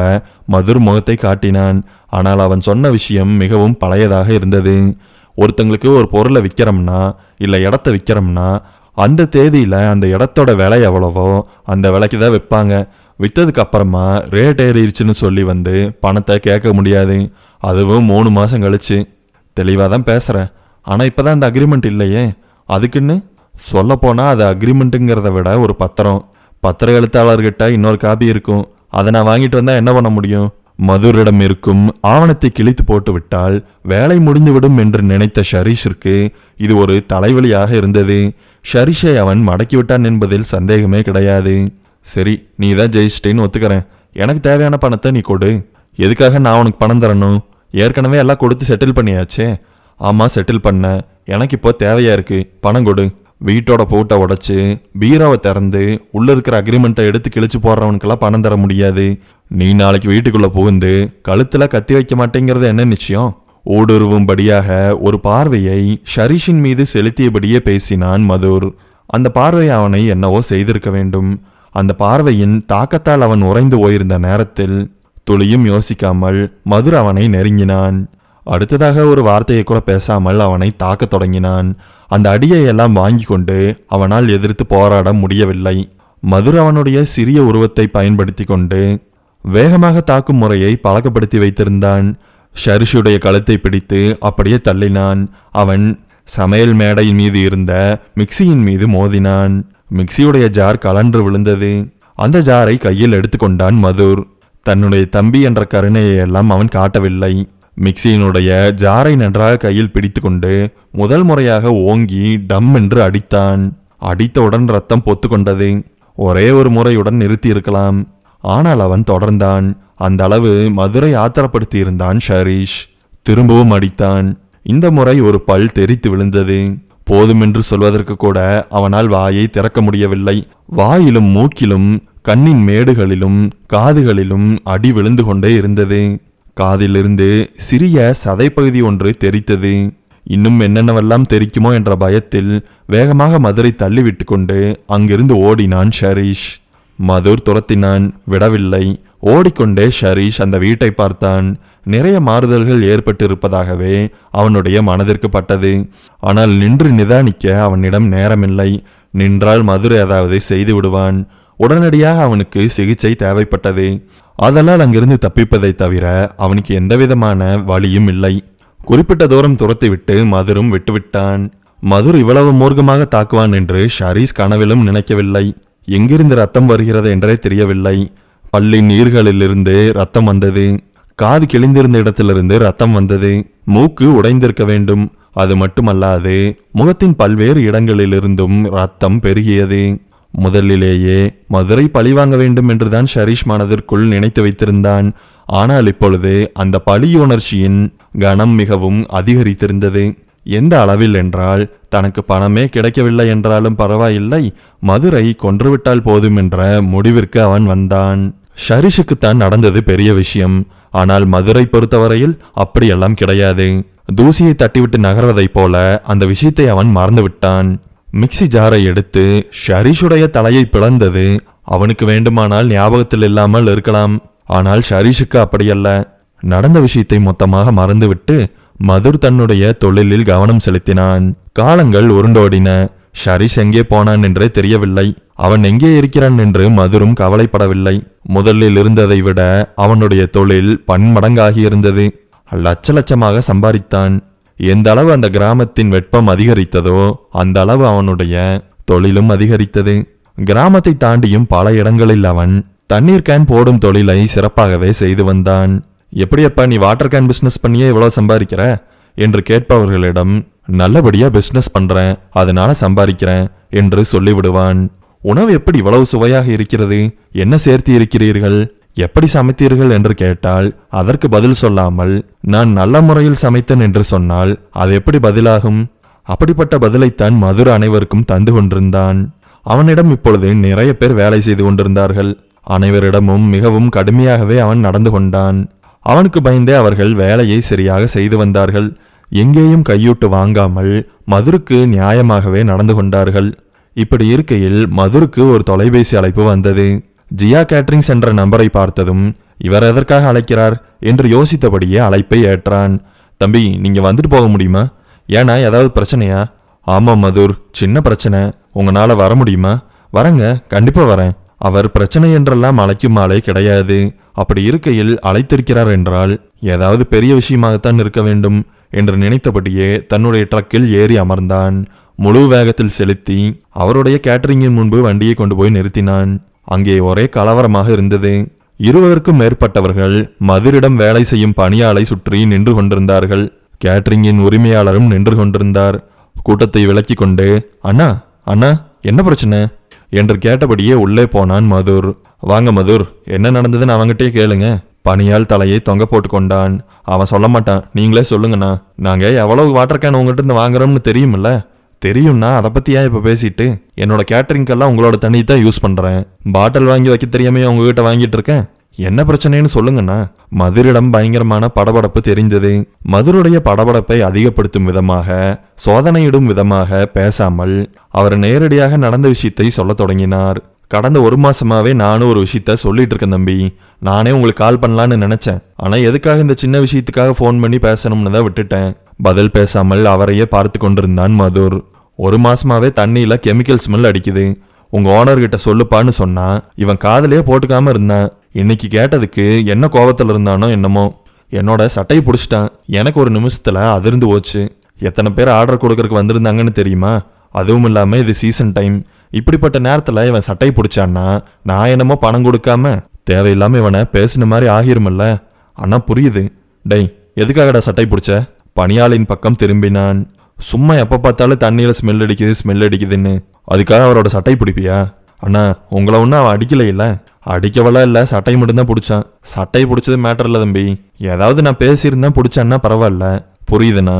மதுர் முகத்தை காட்டினான். ஆனால் அவன் சொன்ன விஷயம் மிகவும் பழையதாக இருந்தது. ஒருத்தங்களுக்கு ஒரு பொருளை விற்கிறோம்னா இல்லை இடத்த விற்கிறோம்னா அந்த தேதியில அந்த இடத்தோட விலை எவ்வளவோ அந்த விலைக்கு தான் விற்பாங்க. விற்றதுக்கு அப்புறமா ரேட் ஏறிடுச்சுன்னு சொல்லி வந்து பணத்தை கேட்க முடியாது, அதுவும் 3 மாதம் கழிச்சு. தெளிவாக தான் பேசுகிறேன், ஆனால் இப்போ தான் இந்த அக்ரிமெண்ட் இல்லையே. அதுக்குன்னு சொல்லப்போனால் அது அக்ரிமெண்ட்டுங்கிறத விட ஒரு பத்திரம். பத்திர எழுத்தாளர்கிட்ட இன்னொரு காப்பி இருக்கும், அதை நான் வாங்கிட்டு வந்தால் என்ன பண்ண முடியும்? மதுரிடம் இருக்கும் ஆவணத்தை கிழித்து போட்டு விட்டால் வேலை முடிந்துவிடும் என்று நினைத்த ஷரீஷிற்கு இது ஒரு தலைவலியாக இருந்தது. ஷரீஷை அவன் மடக்கிவிட்டான் என்பதில் சந்தேகமே கிடையாது. சரி, நீ தான் ஜெயிச்சிட்டேன்னு ஒத்துக்கிறேன், எனக்கு தேவையான பணத்தை நீ கொடு. எதுக்காக நான் உனக்கு பணம் தரணும்? ஏற்கனவே எல்லாம் கொடுத்து செட்டில் பண்ணியாச்சே. ஆமாம், செட்டில் பண்ண. எனக்கு இப்போ தேவையா இருக்கு, பணம் கொடு. வீட்டோட பூட்டை உடைச்சு பீராவை திறந்து உள்ள இருக்கிற அக்ரிமெண்ட்டை எடுத்து கிழிச்சு போடுறவனுக்கெல்லாம் பணம் தர முடியாது. நீ நாளைக்கு வீட்டுக்குள்ள புகுந்து கழுத்துல கத்தி வைக்க மாட்டேங்கிறது என்ன நிச்சயம்? ஊடுருவும்படியாக ஒரு பார்வையை ஷரீஷின் மீது செலுத்தியபடியே பேசினான் மதுர். அந்த பார்வை அவனை என்னவோ செய்திருக்க வேண்டும். அந்த பார்வையின் தாக்கத்தால் அவன் உறைந்து போயிருந்த நேரத்தில் துளியும் யோசிக்காமல் மதுர் அவனை நெருங்கினான். அடுத்ததாக ஒரு வார்த்தையை கூட பேசாமல் அவனை தாக்கத் தொடங்கினான். அந்த அடியை எல்லாம் வாங்கி கொண்டு அவனால் எதிர்த்து போராட முடியவில்லை. மதுர் அவனுடைய சிறிய உருவத்தை பயன்படுத்தி கொண்டு வேகமாக தாக்கும் முறையை பழக்கப்படுத்தி வைத்திருந்தான். ஷரிஷுடைய கழுத்தை பிடித்து அப்படியே தள்ளினான். அவன் சமையல் மேடை மீது இருந்த மிக்சியின் மீது மோதினான். மிக்சியுடைய ஜார் கலன்று விழுந்தது. அந்த ஜாரை கையில் எடுத்துக்கொண்டான் மதுர். தன்னுடைய தம்பி என்ற கருணையை எல்லாம் அவன் காட்டவில்லை. மிக்சியினுடைய ஜாரை நன்றாக கையில் பிடித்து கொண்டு முதல் முறையாக ஓங்கி டம் என்று அடித்தான். அடித்தவுடன் ரத்தம் பொத்து கொண்டது. ஒரே ஒரு முறையுடன் நிறுத்தி இருக்கலாம், ஆனால் அவன் தொடர்ந்தான். அந்த அளவு மதுரை ஆத்திரப்படுத்தி இருந்தான் ஷரீஷ். திரும்பவும் அடித்தான். இந்த முறை ஒரு பல் தெரித்து விழுந்தது. போதுமென்று சொல்வதற்கு கூட அவனால் வாயை திறக்க முடியவில்லை. வாயிலும் மூக்கிலும் கண்ணின் மேடுகளிலும் காதுகளிலும் அடி விழுந்து கொண்டே இருந்தது. காதிலிருந்து சிறிய சதைப்பகுதி ஒன்று தெரித்தது. இன்னும் என்னென்னவெல்லாம் தெரிக்குமோ என்ற பயத்தில் வேகமாக மதுரை தள்ளிவிட்டு கொண்டு அங்கிருந்து ஓடினான் ஷரீஷ். மதுர் துரத்தினான், விடவில்லை. ஓடிக்கொண்டே ஷரீஷ் அந்த வீட்டை பார்த்தான். நிறைய மாறுதல்கள் ஏற்பட்டிருப்பதாகவே அவனுடைய மனதிற்கு பட்டது. ஆனால் நின்று நிதானிக்க அவனிடம் நேரமில்லை. நின்றால் மதுரை ஏதாவது செய்து விடுவான். உடனடியாக அவனுக்கு சிகிச்சை தேவைப்பட்டது. அதனால் அங்கிருந்து தப்பிப்பதை தவிர அவனுக்கு எந்தவிதமான வழியும் இல்லை. குறிப்பிட்ட தூரம் துரத்திவிட்டு மதுரும் விட்டுவிட்டான். மதுர் இவ்வளவு மூர்க்கமாக தாக்குவான் என்று ஷரீஷ் கனவிலும் நினைக்கவில்லை. எங்கிருந்து ரத்தம் வருகிறது என்றே தெரியவில்லை. பல்லின் நீர்களிலிருந்து ரத்தம் வந்தது. காது கிழிந்திருந்த இடத்திலிருந்து ரத்தம் வந்தது. மூக்கு உடைந்திருக்க வேண்டும். அது மட்டுமல்லாது முகத்தின் பல்வேறு இடங்களிலிருந்தும் ரத்தம் பெருகியது. முதலிலேயே மதுரை பழிவாங்க வேண்டும் என்றுதான் ஷரீஷ் மனதிற்குள் நினைத்து வைத்திருந்தான். ஆனால் இப்பொழுது அந்த பழி உணர்ச்சியின் கனம் மிகவும் அதிகரித்திருந்தது. எந்த அளவில் என்றால், தனக்கு பணமே கிடைக்கவில்லை என்றாலும் பரவாயில்லை, மதுரை கொன்றுவிட்டால் போதும் என்ற முடிவிற்கு அவன் வந்தான். ஷரீஷுக்குத்தான் நடந்தது பெரிய விஷயம். ஆனால் மதுரை பொறுத்தவரையில் அப்படியெல்லாம் கிடையாது. தூசியை தட்டிவிட்டு நகர்வதைப் போல அந்த விஷயத்தை அவன் மறந்துவிட்டான். மிக்சி ஜாரை எடுத்து ஷரீஷுடைய தலையை பிளந்தது அவனுக்கு வேண்டுமானால் ஞாபகத்தில் இல்லாமல் இருக்கலாம். ஆனால் ஷரீஷுக்கு அப்படியல்ல. நடந்த விஷயத்தை மொத்தமாக மறந்துவிட்டு மதுர் தன்னுடைய தொழிலில் கவனம் செலுத்தினான். காலங்கள் உருண்டோடின. ஷரீஷ் எங்கே போனான் என்றே தெரியவில்லை. அவன் எங்கே இருக்கிறான் என்று மதுரும் கவலைப்படவில்லை. முதலில் இருந்ததை விட அவனுடைய தொழில் பன்மடங்காகியிருந்தது. லட்ச லட்சமாக சம்பாதித்தான். எந்த அளவு அந்த கிராமத்தின் வெப்பம் அதிகரித்ததோ அந்த அளவு அவனுடைய தொழிலும் அதிகரித்தது. கிராமத்தை தாண்டியும் பல இடங்களில் அவன் தண்ணீர் கேன் போடும் தொழிலை சிறப்பாகவே செய்து வந்தான். எப்படியப்பா நீ வாட்டர் கேன் பிசினஸ் பண்ணியே இவ்வளவு சம்பாதிக்கிற என்று கேட்பவர்களிடம், நல்லபடியா பிசினஸ் பண்றேன், அதனால சம்பாதிக்கிறேன் என்று சொல்லிவிடுவான். உணவு எப்படி இவ்வளவு சுவையாக இருக்கிறது, என்ன சேர்த்து இருக்கிறீர்கள், எப்படி சமைத்தீர்கள் என்று கேட்டால் அதற்கு பதில் சொல்லாமல் நான் நல்ல முறையில் சமைத்தேன் என்று சொன்னால் அது எப்படி பதிலாகும்? அப்படிப்பட்ட பதிலைத்தான் மதுரை அனைவருக்கும் தந்து கொண்டிருந்தான். அவனிடம் இப்பொழுது நிறைய பேர் வேலை செய்து கொண்டிருந்தார்கள். அனைவரிடமும் மிகவும் கடுமையாகவே அவன் நடந்து கொண்டான். அவனுக்கு பயந்தே அவர்கள் வேலையை சரியாக செய்து வந்தார்கள். எங்கேயும் கையூட்டு வாங்காமல் மதுருக்கு நியாயமாகவே நடந்து கொண்டார்கள். இப்படி இருக்கையில் மதுருக்கு ஒரு தொலைபேசி அழைப்பு வந்தது. ஜியா கேட்டரிங்ஸ் என்ற நம்பரை பார்த்ததும் இவர் எதற்காக அழைக்கிறார் என்று யோசித்தபடியே அழைப்பை ஏற்றான். தம்பி, நீங்க வந்துட்டு போக முடியுமா? ஏன்னா ஏதாவது பிரச்சனையா? ஆமாம் மதுர், சின்ன பிரச்சனை, உங்களால வர முடியுமா? வரங்க, கண்டிப்பா வரேன். அவர் பிரச்சனை என்றெல்லாம் அழைக்கும் ஆளே கிடையாது. அப்படி இருக்கையில் அழைத்திருக்கிறார் என்றால் ஏதாவது பெரிய விஷயமாகத்தான் இருக்க வேண்டும் என்று நினைத்தபடியே தன்னுடைய ட்ரக்கில் ஏறி அமர்ந்தான். முழு வேகத்தில் செலுத்தி அவருடைய கேட்டரிங்கின் முன்பு வண்டியை கொண்டு போய் நிறுத்தினான். அங்கே ஒரே கலவரமாக இருந்தது. 20க்கும் மேற்பட்டவர்கள் மதுரிடம் வேலை செய்யும் பணியாளை சுற்றி நின்று கொண்டிருந்தார்கள். கேட்டரிங்கின் உரிமையாளரும் நின்று கொண்டிருந்தார். கூட்டத்தை விலக்கி கொண்டு, அண்ணா அண்ணா என்ன பிரச்சனை என்று கேட்டபடியே உள்ளே போனான் மதுர். வாங்க மதுர், என்ன நடந்ததுன்னு அவங்கிட்டே கேளுங்க. பணியால் தலையை தொங்க போட்டு கொண்டான். அவன் சொல்ல மாட்டான், நீங்களே சொல்லுங்கண்ணா. நாங்க எவ்வளவு வாட்டர் கேன் உங்ககிட்ட இருந்து வாங்குறோம்னு தெரியுமில்ல? தெரியும்னா அதை பத்தி ஏன் இப்ப பேசிட்டு? என்னோட கேட்டரிங்கெல்லாம் உங்களோட தண்ணி தான் யூஸ் பண்றேன். பாட்டில் வாங்கி வைக்க தெரியாம உங்ககிட்ட வாங்கிட்டு இருக்கேன். என்ன பிரச்சனைன்னு சொல்லுங்கண்ணா. மதுரிடம் பயங்கரமான படபடப்பு தெரிந்தது. மதுருடைய படபடப்பை அதிகப்படுத்தும் விதமாக, சோதனையிடும் விதமாக பேசாமல் அவர் நேரடியாக நடந்த விஷயத்தை சொல்ல தொடங்கினார். கடந்த 1 மாசமாவே நானும் ஒரு விஷயத்த சொல்லிட்டு இருக்கேன் தம்பி. நானே உங்களுக்கு கால் பண்ணலான்னு நினைச்சேன். ஆனா எதுக்காக இந்த சின்ன விஷயத்துக்காக போன் பண்ணி பேசணும்னு தான் விட்டுட்டேன். பதில் பேசாமல் அவரையே பார்த்து கொண்டிருந்தான் மதுர். 1 மாசமாவே தண்ணியில கெமிக்கல் ஸ்மெல் அடிக்குது. உங்க ஓனர் கிட்ட சொல்லுப்பான்னு சொன்னா இவன் காதலே போட்டுக்காம இருந்தான். இன்னைக்கு கேட்டதுக்கு என்ன கோபத்துல இருந்தானோ என்னமோ என்னோட சட்டையை பிடிச்சிட்டான். எனக்கு ஒரு நிமிஷத்துல அதிர்ந்து போச்சு. எத்தனை பேர் ஆர்டர் கொடுக்கறதுக்கு வந்திருந்தாங்கன்னு தெரியுமா? அதுவும் இல்லாம இது சீசன் டைம். இப்படிப்பட்ட நேரத்துல இவன் சட்டையை பிடிச்சான்னா நான் என்னமோ பணம் கொடுக்காம தேவையில்லாம இவனை பேசின மாதிரி ஆகிருமில்ல. ஆனா புரியுது. டேய், எதுக்காகடா சட்டை பிடிச்ச? பணியாளின் பக்கம் திரும்பினான். சும்மா எப்ப பார்த்தாலும் தண்ணியில ஸ்மெல் அடிக்குதுன்னு. அதுக்காக அவரோட சட்டை பிடிப்பியா? அண்ணா, உங்களை ஒன்னும் அவன் அடிக்கல இல்ல? அடிக்கவெல்லாம் இல்ல, சட்டை மட்டும்தான் பிடிச்சான். சட்டை பிடிச்சது மேட்டர் இல்ல தம்பி. ஏதாவது நான் பேசியிருந்தா பிடிச்சான்னா பரவாயில்ல. புரியுதுண்ணா.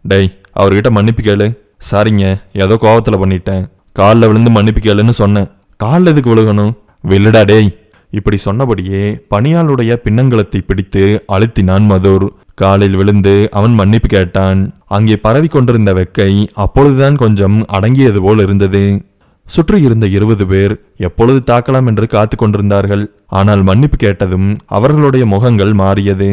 டேய், அவர்கிட்ட மன்னிப்பு கேளு. சாரிங்க, ஏதோ கோவத்துல பண்ணிட்டேன். காலில் விழுந்து மன்னிப்பு கேளுன்னு சொன்னேன். காலில் எதுக்கு விழுகணும்? வில்லுடா டேய். இப்படி சொன்னபடியே பணியாளுடைய பின்னங்கலத்தை பிடித்து அழுத்தினான் மதுர். காலில் விழுந்து அவன் மன்னிப்பு கேட்டான். அங்கே பரவி கொண்டிருந்த வெக்கை அப்பொழுதுதான் கொஞ்சம் அடங்கியது போல் இருந்தது. சுற்றி இருந்த 20 பேர் எப்பொழுது தாக்கலாம் என்று காத்து கொண்டிருந்தார்கள். ஆனால் மன்னிப்பு கேட்டதும் அவர்களுடைய முகங்கள் மாறியது.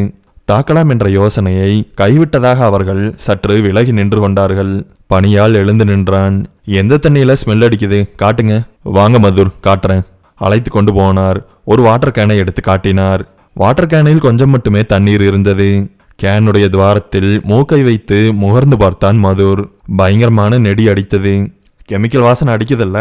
தாக்கலாம் என்ற யோசனையை கைவிட்டதாக அவர்கள் சற்று விலகி நின்று கொண்டார்கள். பணியால் எழுந்து நின்றான். எந்த தண்ணியில ஸ்மெல் அடிக்குது காட்டுங்க. வாங்க மதுர், காட்டுறேன். அழைத்து கொண்டு போனார். ஒரு வாட்டர் கேனை எடுத்து காட்டினார். வாட்டர் கேனில் கொஞ்சம் மட்டுமே தண்ணீர் இருந்தது. கேனுடைய துவாரத்தில் மூக்கை வைத்து முகர்ந்து பார்த்தான் மதுர். பயங்கரமான நெடி அடித்தது. கெமிக்கல் வாசனை அடிக்குதல்ல?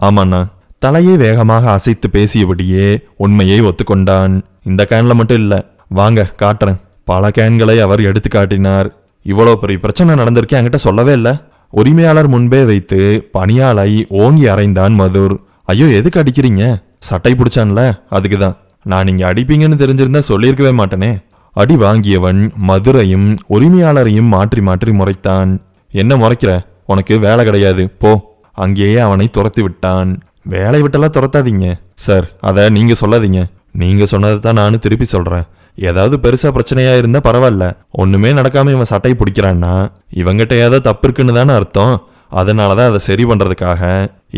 ஆமாண்ணா. தலையை வேகமாக அசைத்து பேசியபடியே உண்மையை ஒத்துக்கொண்டான். இந்த கேன்ல மட்டும் இல்ல, வாங்க காட்டுறேன். பல கேன்களை அவர் எடுத்து காட்டினார். இவ்வளவு பெரிய பிரச்சனை நடந்திருக்கே, என்கிட்ட சொல்லவே இல்லை. உரிமையாளர் முன்பே வைத்து பணியாளை ஓங்கி அறைந்தான் மதுர். ஐயோ, எதுக்கு அடிக்கிறீங்க? சட்டை பிடிச்சான்ல, அதுக்குதான். நான் நீங்க அடிப்பீங்கன்னு தெரிஞ்சிருந்தா சொல்லியிருக்கவே மாட்டேனே. அடி வாங்கியவன் மதுரையும் உரிமையாளரையும் மாற்றி மாற்றி முறைத்தான். என்ன முறைக்கிற? உனக்கு வேலை கிடையாது, போ. அங்கேயே அவனை துரத்தி விட்டான். வேலை விட்டெல்லாம் துரத்தாதீங்க சார், அதை நீங்க சொல்லாதீங்க. நீங்க சொன்னதை தான் நானும் திருப்பி சொல்றேன். ஏதாவது பெருசா பிரச்சனையா இருந்தா பரவாயில்ல. ஒண்ணுமே நடக்காம இவன் சட்டை பிடிக்கிறான்னா இவங்கிட்ட ஏதாவது தப்பு இருக்குன்னு தானே அர்த்தம். அதனாலதான் அதை சரி பண்றதுக்காக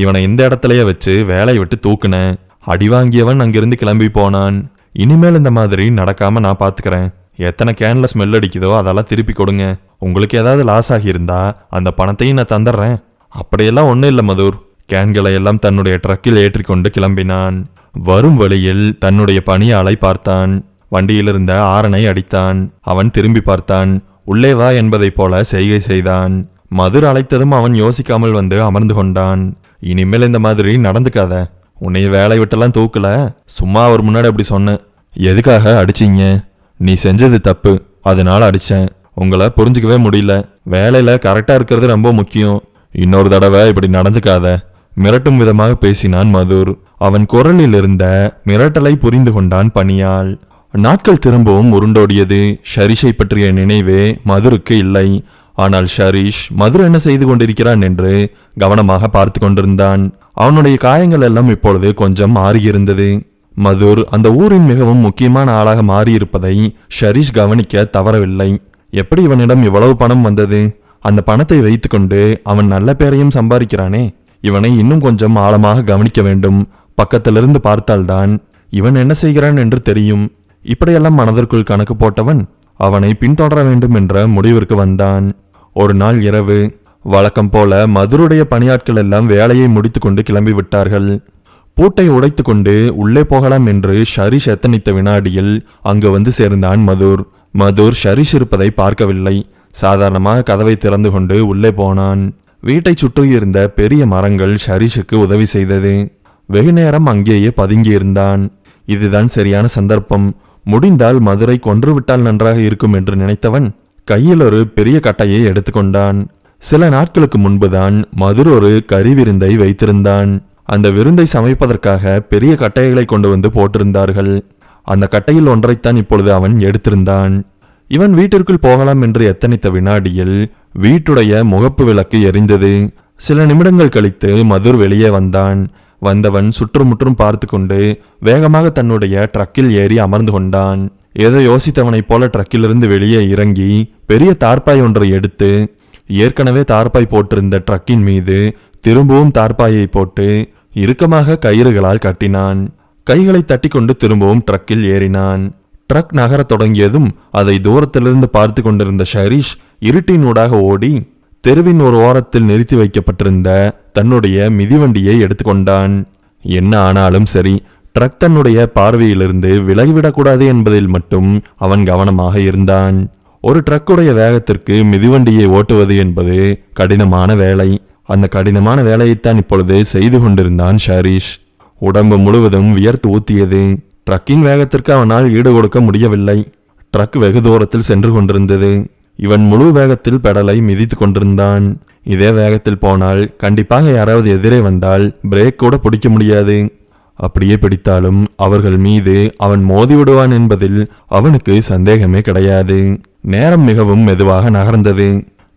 இவனை இந்த இடத்துலயே வச்சு வேலையை விட்டு தூக்குனேன். அடி வாங்கியவன் அங்கிருந்து கிளம்பி போனான். இனிமேல் இந்த மாதிரி நடக்காம நான் பாத்துக்கிறேன். எத்தனை கேன்ல ஸ்மெல் அடிக்குதோ அதெல்லாம் திருப்பி கொடுங்க. உங்களுக்கு ஏதாவது லாஸ் ஆகியிருந்தா அந்த பணத்தையும் நான் தந்துடுறேன். அப்படியெல்லாம் ஒன்றும் இல்லை மதுர். கேன்களை எல்லாம் தன்னுடைய ட்ரக்கில் ஏற்றிக்கொண்டு கிளம்பினான். வரும் வழியில் தன்னுடைய பணியாளை பார்த்தான். வண்டியிலிருந்த ஆரனை அடித்தான். அவன் திரும்பி பார்த்தான். உள்ளே வா என்பதைப் போல செய்கை செய்தான். மதுர் அழைத்ததும் அவன் யோசிக்காமல் வந்து அமர்ந்து கொண்டான். இனிமேல் இந்த மாதிரி நடந்துக்காத. உன்னை வேலை விட்டெல்லாம் தூக்கல, சும்மா அவர் முன்னாடி அப்படி சொன்னேன். எதுக்காக அடிச்சிங்க? நீ செஞ்சது தப்பு, அதனால அடிச்சேன். உங்களை புரிஞ்சுக்கவே முடியல. வேலையில கரெக்டா இருக்கிறது ரொம்ப முக்கியம். இன்னொரு தடவை இப்படி நடந்துக்காத. மிரட்டும் விதமாக பேசினான் மதுர். அவன் குரலில் இருந்த மிரட்டலை புரிந்து கொண்டான் பணியாள். நாட்கள் திரும்பவும் உருண்டோடியது. ஷரிஷை பற்றிய நினைவே மதுருக்கு இல்லை. ஆனால் ஷரிஷ் மதுர் என்ன செய்து கொண்டிருக்கிறான் என்று கவனமாக பார்த்து கொண்டிருந்தான். அவனுடைய காயங்கள் எல்லாம் இப்பொழுது கொஞ்சம் மாறியிருந்தது. மதுர் அந்த ஊரின் மிகவும் முக்கியமான ஆளாக மாறியிருப்பதை ஷரிஷ் கவனிக்க தவறவில்லை. எப்படி இவனிடம் இவ்வளவு பணம் வந்தது? அந்த பணத்தை வைத்துக்கொண்டு அவன் நல்ல பேரையும் சம்பாதிக்கிறானே. இவனை இன்னும் கொஞ்சம் ஆழமாக கவனிக்க வேண்டும். பக்கத்திலிருந்து பார்த்தால்தான் இவன் என்ன செய்கிறான் என்று தெரியும். இப்படியெல்லாம் மனதிற்குள் கணக்கு போட்டவன் அவனை பின்தொடர வேண்டும் என்ற முடிவிற்கு வந்தான். ஒரு நாள் இரவு வழக்கம் போல மதுருடைய பணியாட்கள் எல்லாம் வேலையை முடித்து கொண்டு கிளம்பி விட்டார்கள். பூட்டை உடைத்து கொண்டு உள்ளே போகலாம் என்று ஷரிஷ் எத்தனித்த வினாடியில் அங்கு வந்து சேர்ந்தான் மதுர். மதுர் ஷரிஷ் இருப்பதை பார்க்கவில்லை. சாதாரணமாக கதவை திறந்து கொண்டு உள்ளே போனான். வீட்டை சுற்றியிருந்த பெரிய மரங்கள் ஷரிஷுக்கு உதவி செய்தது. வெகு நேரம் அங்கேயே பதுங்கியிருந்தான். இதுதான் சரியான சந்தர்ப்பம். முடிந்தால் மதுரை கொன்றுவிட்டால் நன்றாக இருக்கும் என்று நினைத்தவன் கையில் ஒரு பெரிய கட்டையை எடுத்துக்கொண்டான். சில நாட்களுக்கு முன்புதான் மதுர் ஒரு கறி விருந்தை வைத்திருந்தான். அந்த விருந்தை சமைப்பதற்காக பெரிய கட்டைகளை கொண்டு வந்து போட்டிருந்தார்கள். அந்த கட்டையில் ஒன்றைத்தான் இப்பொழுது அவன் எடுத்திருந்தான். இவன் வீட்டிற்குள் போகலாம் என்று எத்தனித்த வினாடியில் வீட்டுடைய முகப்பு விளக்கு எரிந்தது. சில நிமிடங்கள் கழித்து மதுர் வெளியே வந்தான். வந்தவன் சுற்றுமுற்றும் பார்த்து கொண்டு வேகமாக தன்னுடைய ட்ரக்கில் ஏறி அமர்ந்து கொண்டான். ஏதோ யோசித்தவனைப் போல ட்ரக்கிலிருந்து வெளியே இறங்கி பெரிய தார்பாய் ஒன்றை எடுத்து ஏற்கனவே தார்பாய் போட்டிருந்த ட்ரக்கின் மீது திரும்பவும் தார்பாயை போட்டு இறுக்கமாக கயிறுகளால் கட்டினான். கைகளை தட்டி கொண்டு திரும்பவும் ட்ரக்கில் ஏறினான். ட்ரக் நகரத் தொடங்கியதும் அதை தூரத்திலிருந்து பார்த்து கொண்டிருந்த ஷரிஷ் இருட்டினூடாக ஓடி தெருவின் ஒரு ஓரத்தில் நிறுத்தி வைக்கப்பட்டிருந்த தன்னுடைய மிதிவண்டியை எடுத்துக்கொண்டான். என்ன ஆனாலும் சரி, ட்ரக் தன்னுடைய பார்வையிலிருந்து விலகிவிடக்கூடாது என்பதில் மட்டும் அவன் கவனமாக இருந்தான். ஒரு ட்ரக்குடைய வேகத்திற்கு மிதிவண்டியை ஓட்டுவது என்பது கடினமான வேலை. அந்த கடினமான வேலையைத்தான் இப்பொழுது செய்து கொண்டிருந்தான் ஷரிஷ். உடம்பு முழுவதும் வியர்த்து ஊத்தியது. ட்ரக்கின் வேகத்திற்கு அவனால் ஈடு கொடுக்க முடியவில்லை. ட்ரக் வெகு தூரத்தில் சென்று கொண்டிருந்தது. இவன் முழு வேகத்தில் பெடலை மிதித்து கொண்டிருந்தான். இதே வேகத்தில் போனால் கண்டிப்பாக யாராவது எதிரே வந்தால் பிரேக் கூட பிடிக்க முடியாது. அப்படியே பிடித்தாலும் அவர்கள் மீது அவன் மோதி விடுவான் என்பதில் அவனுக்கு சந்தேகமே கிடையாது. நேரம் மிகவும் மெதுவாக நகர்ந்தது.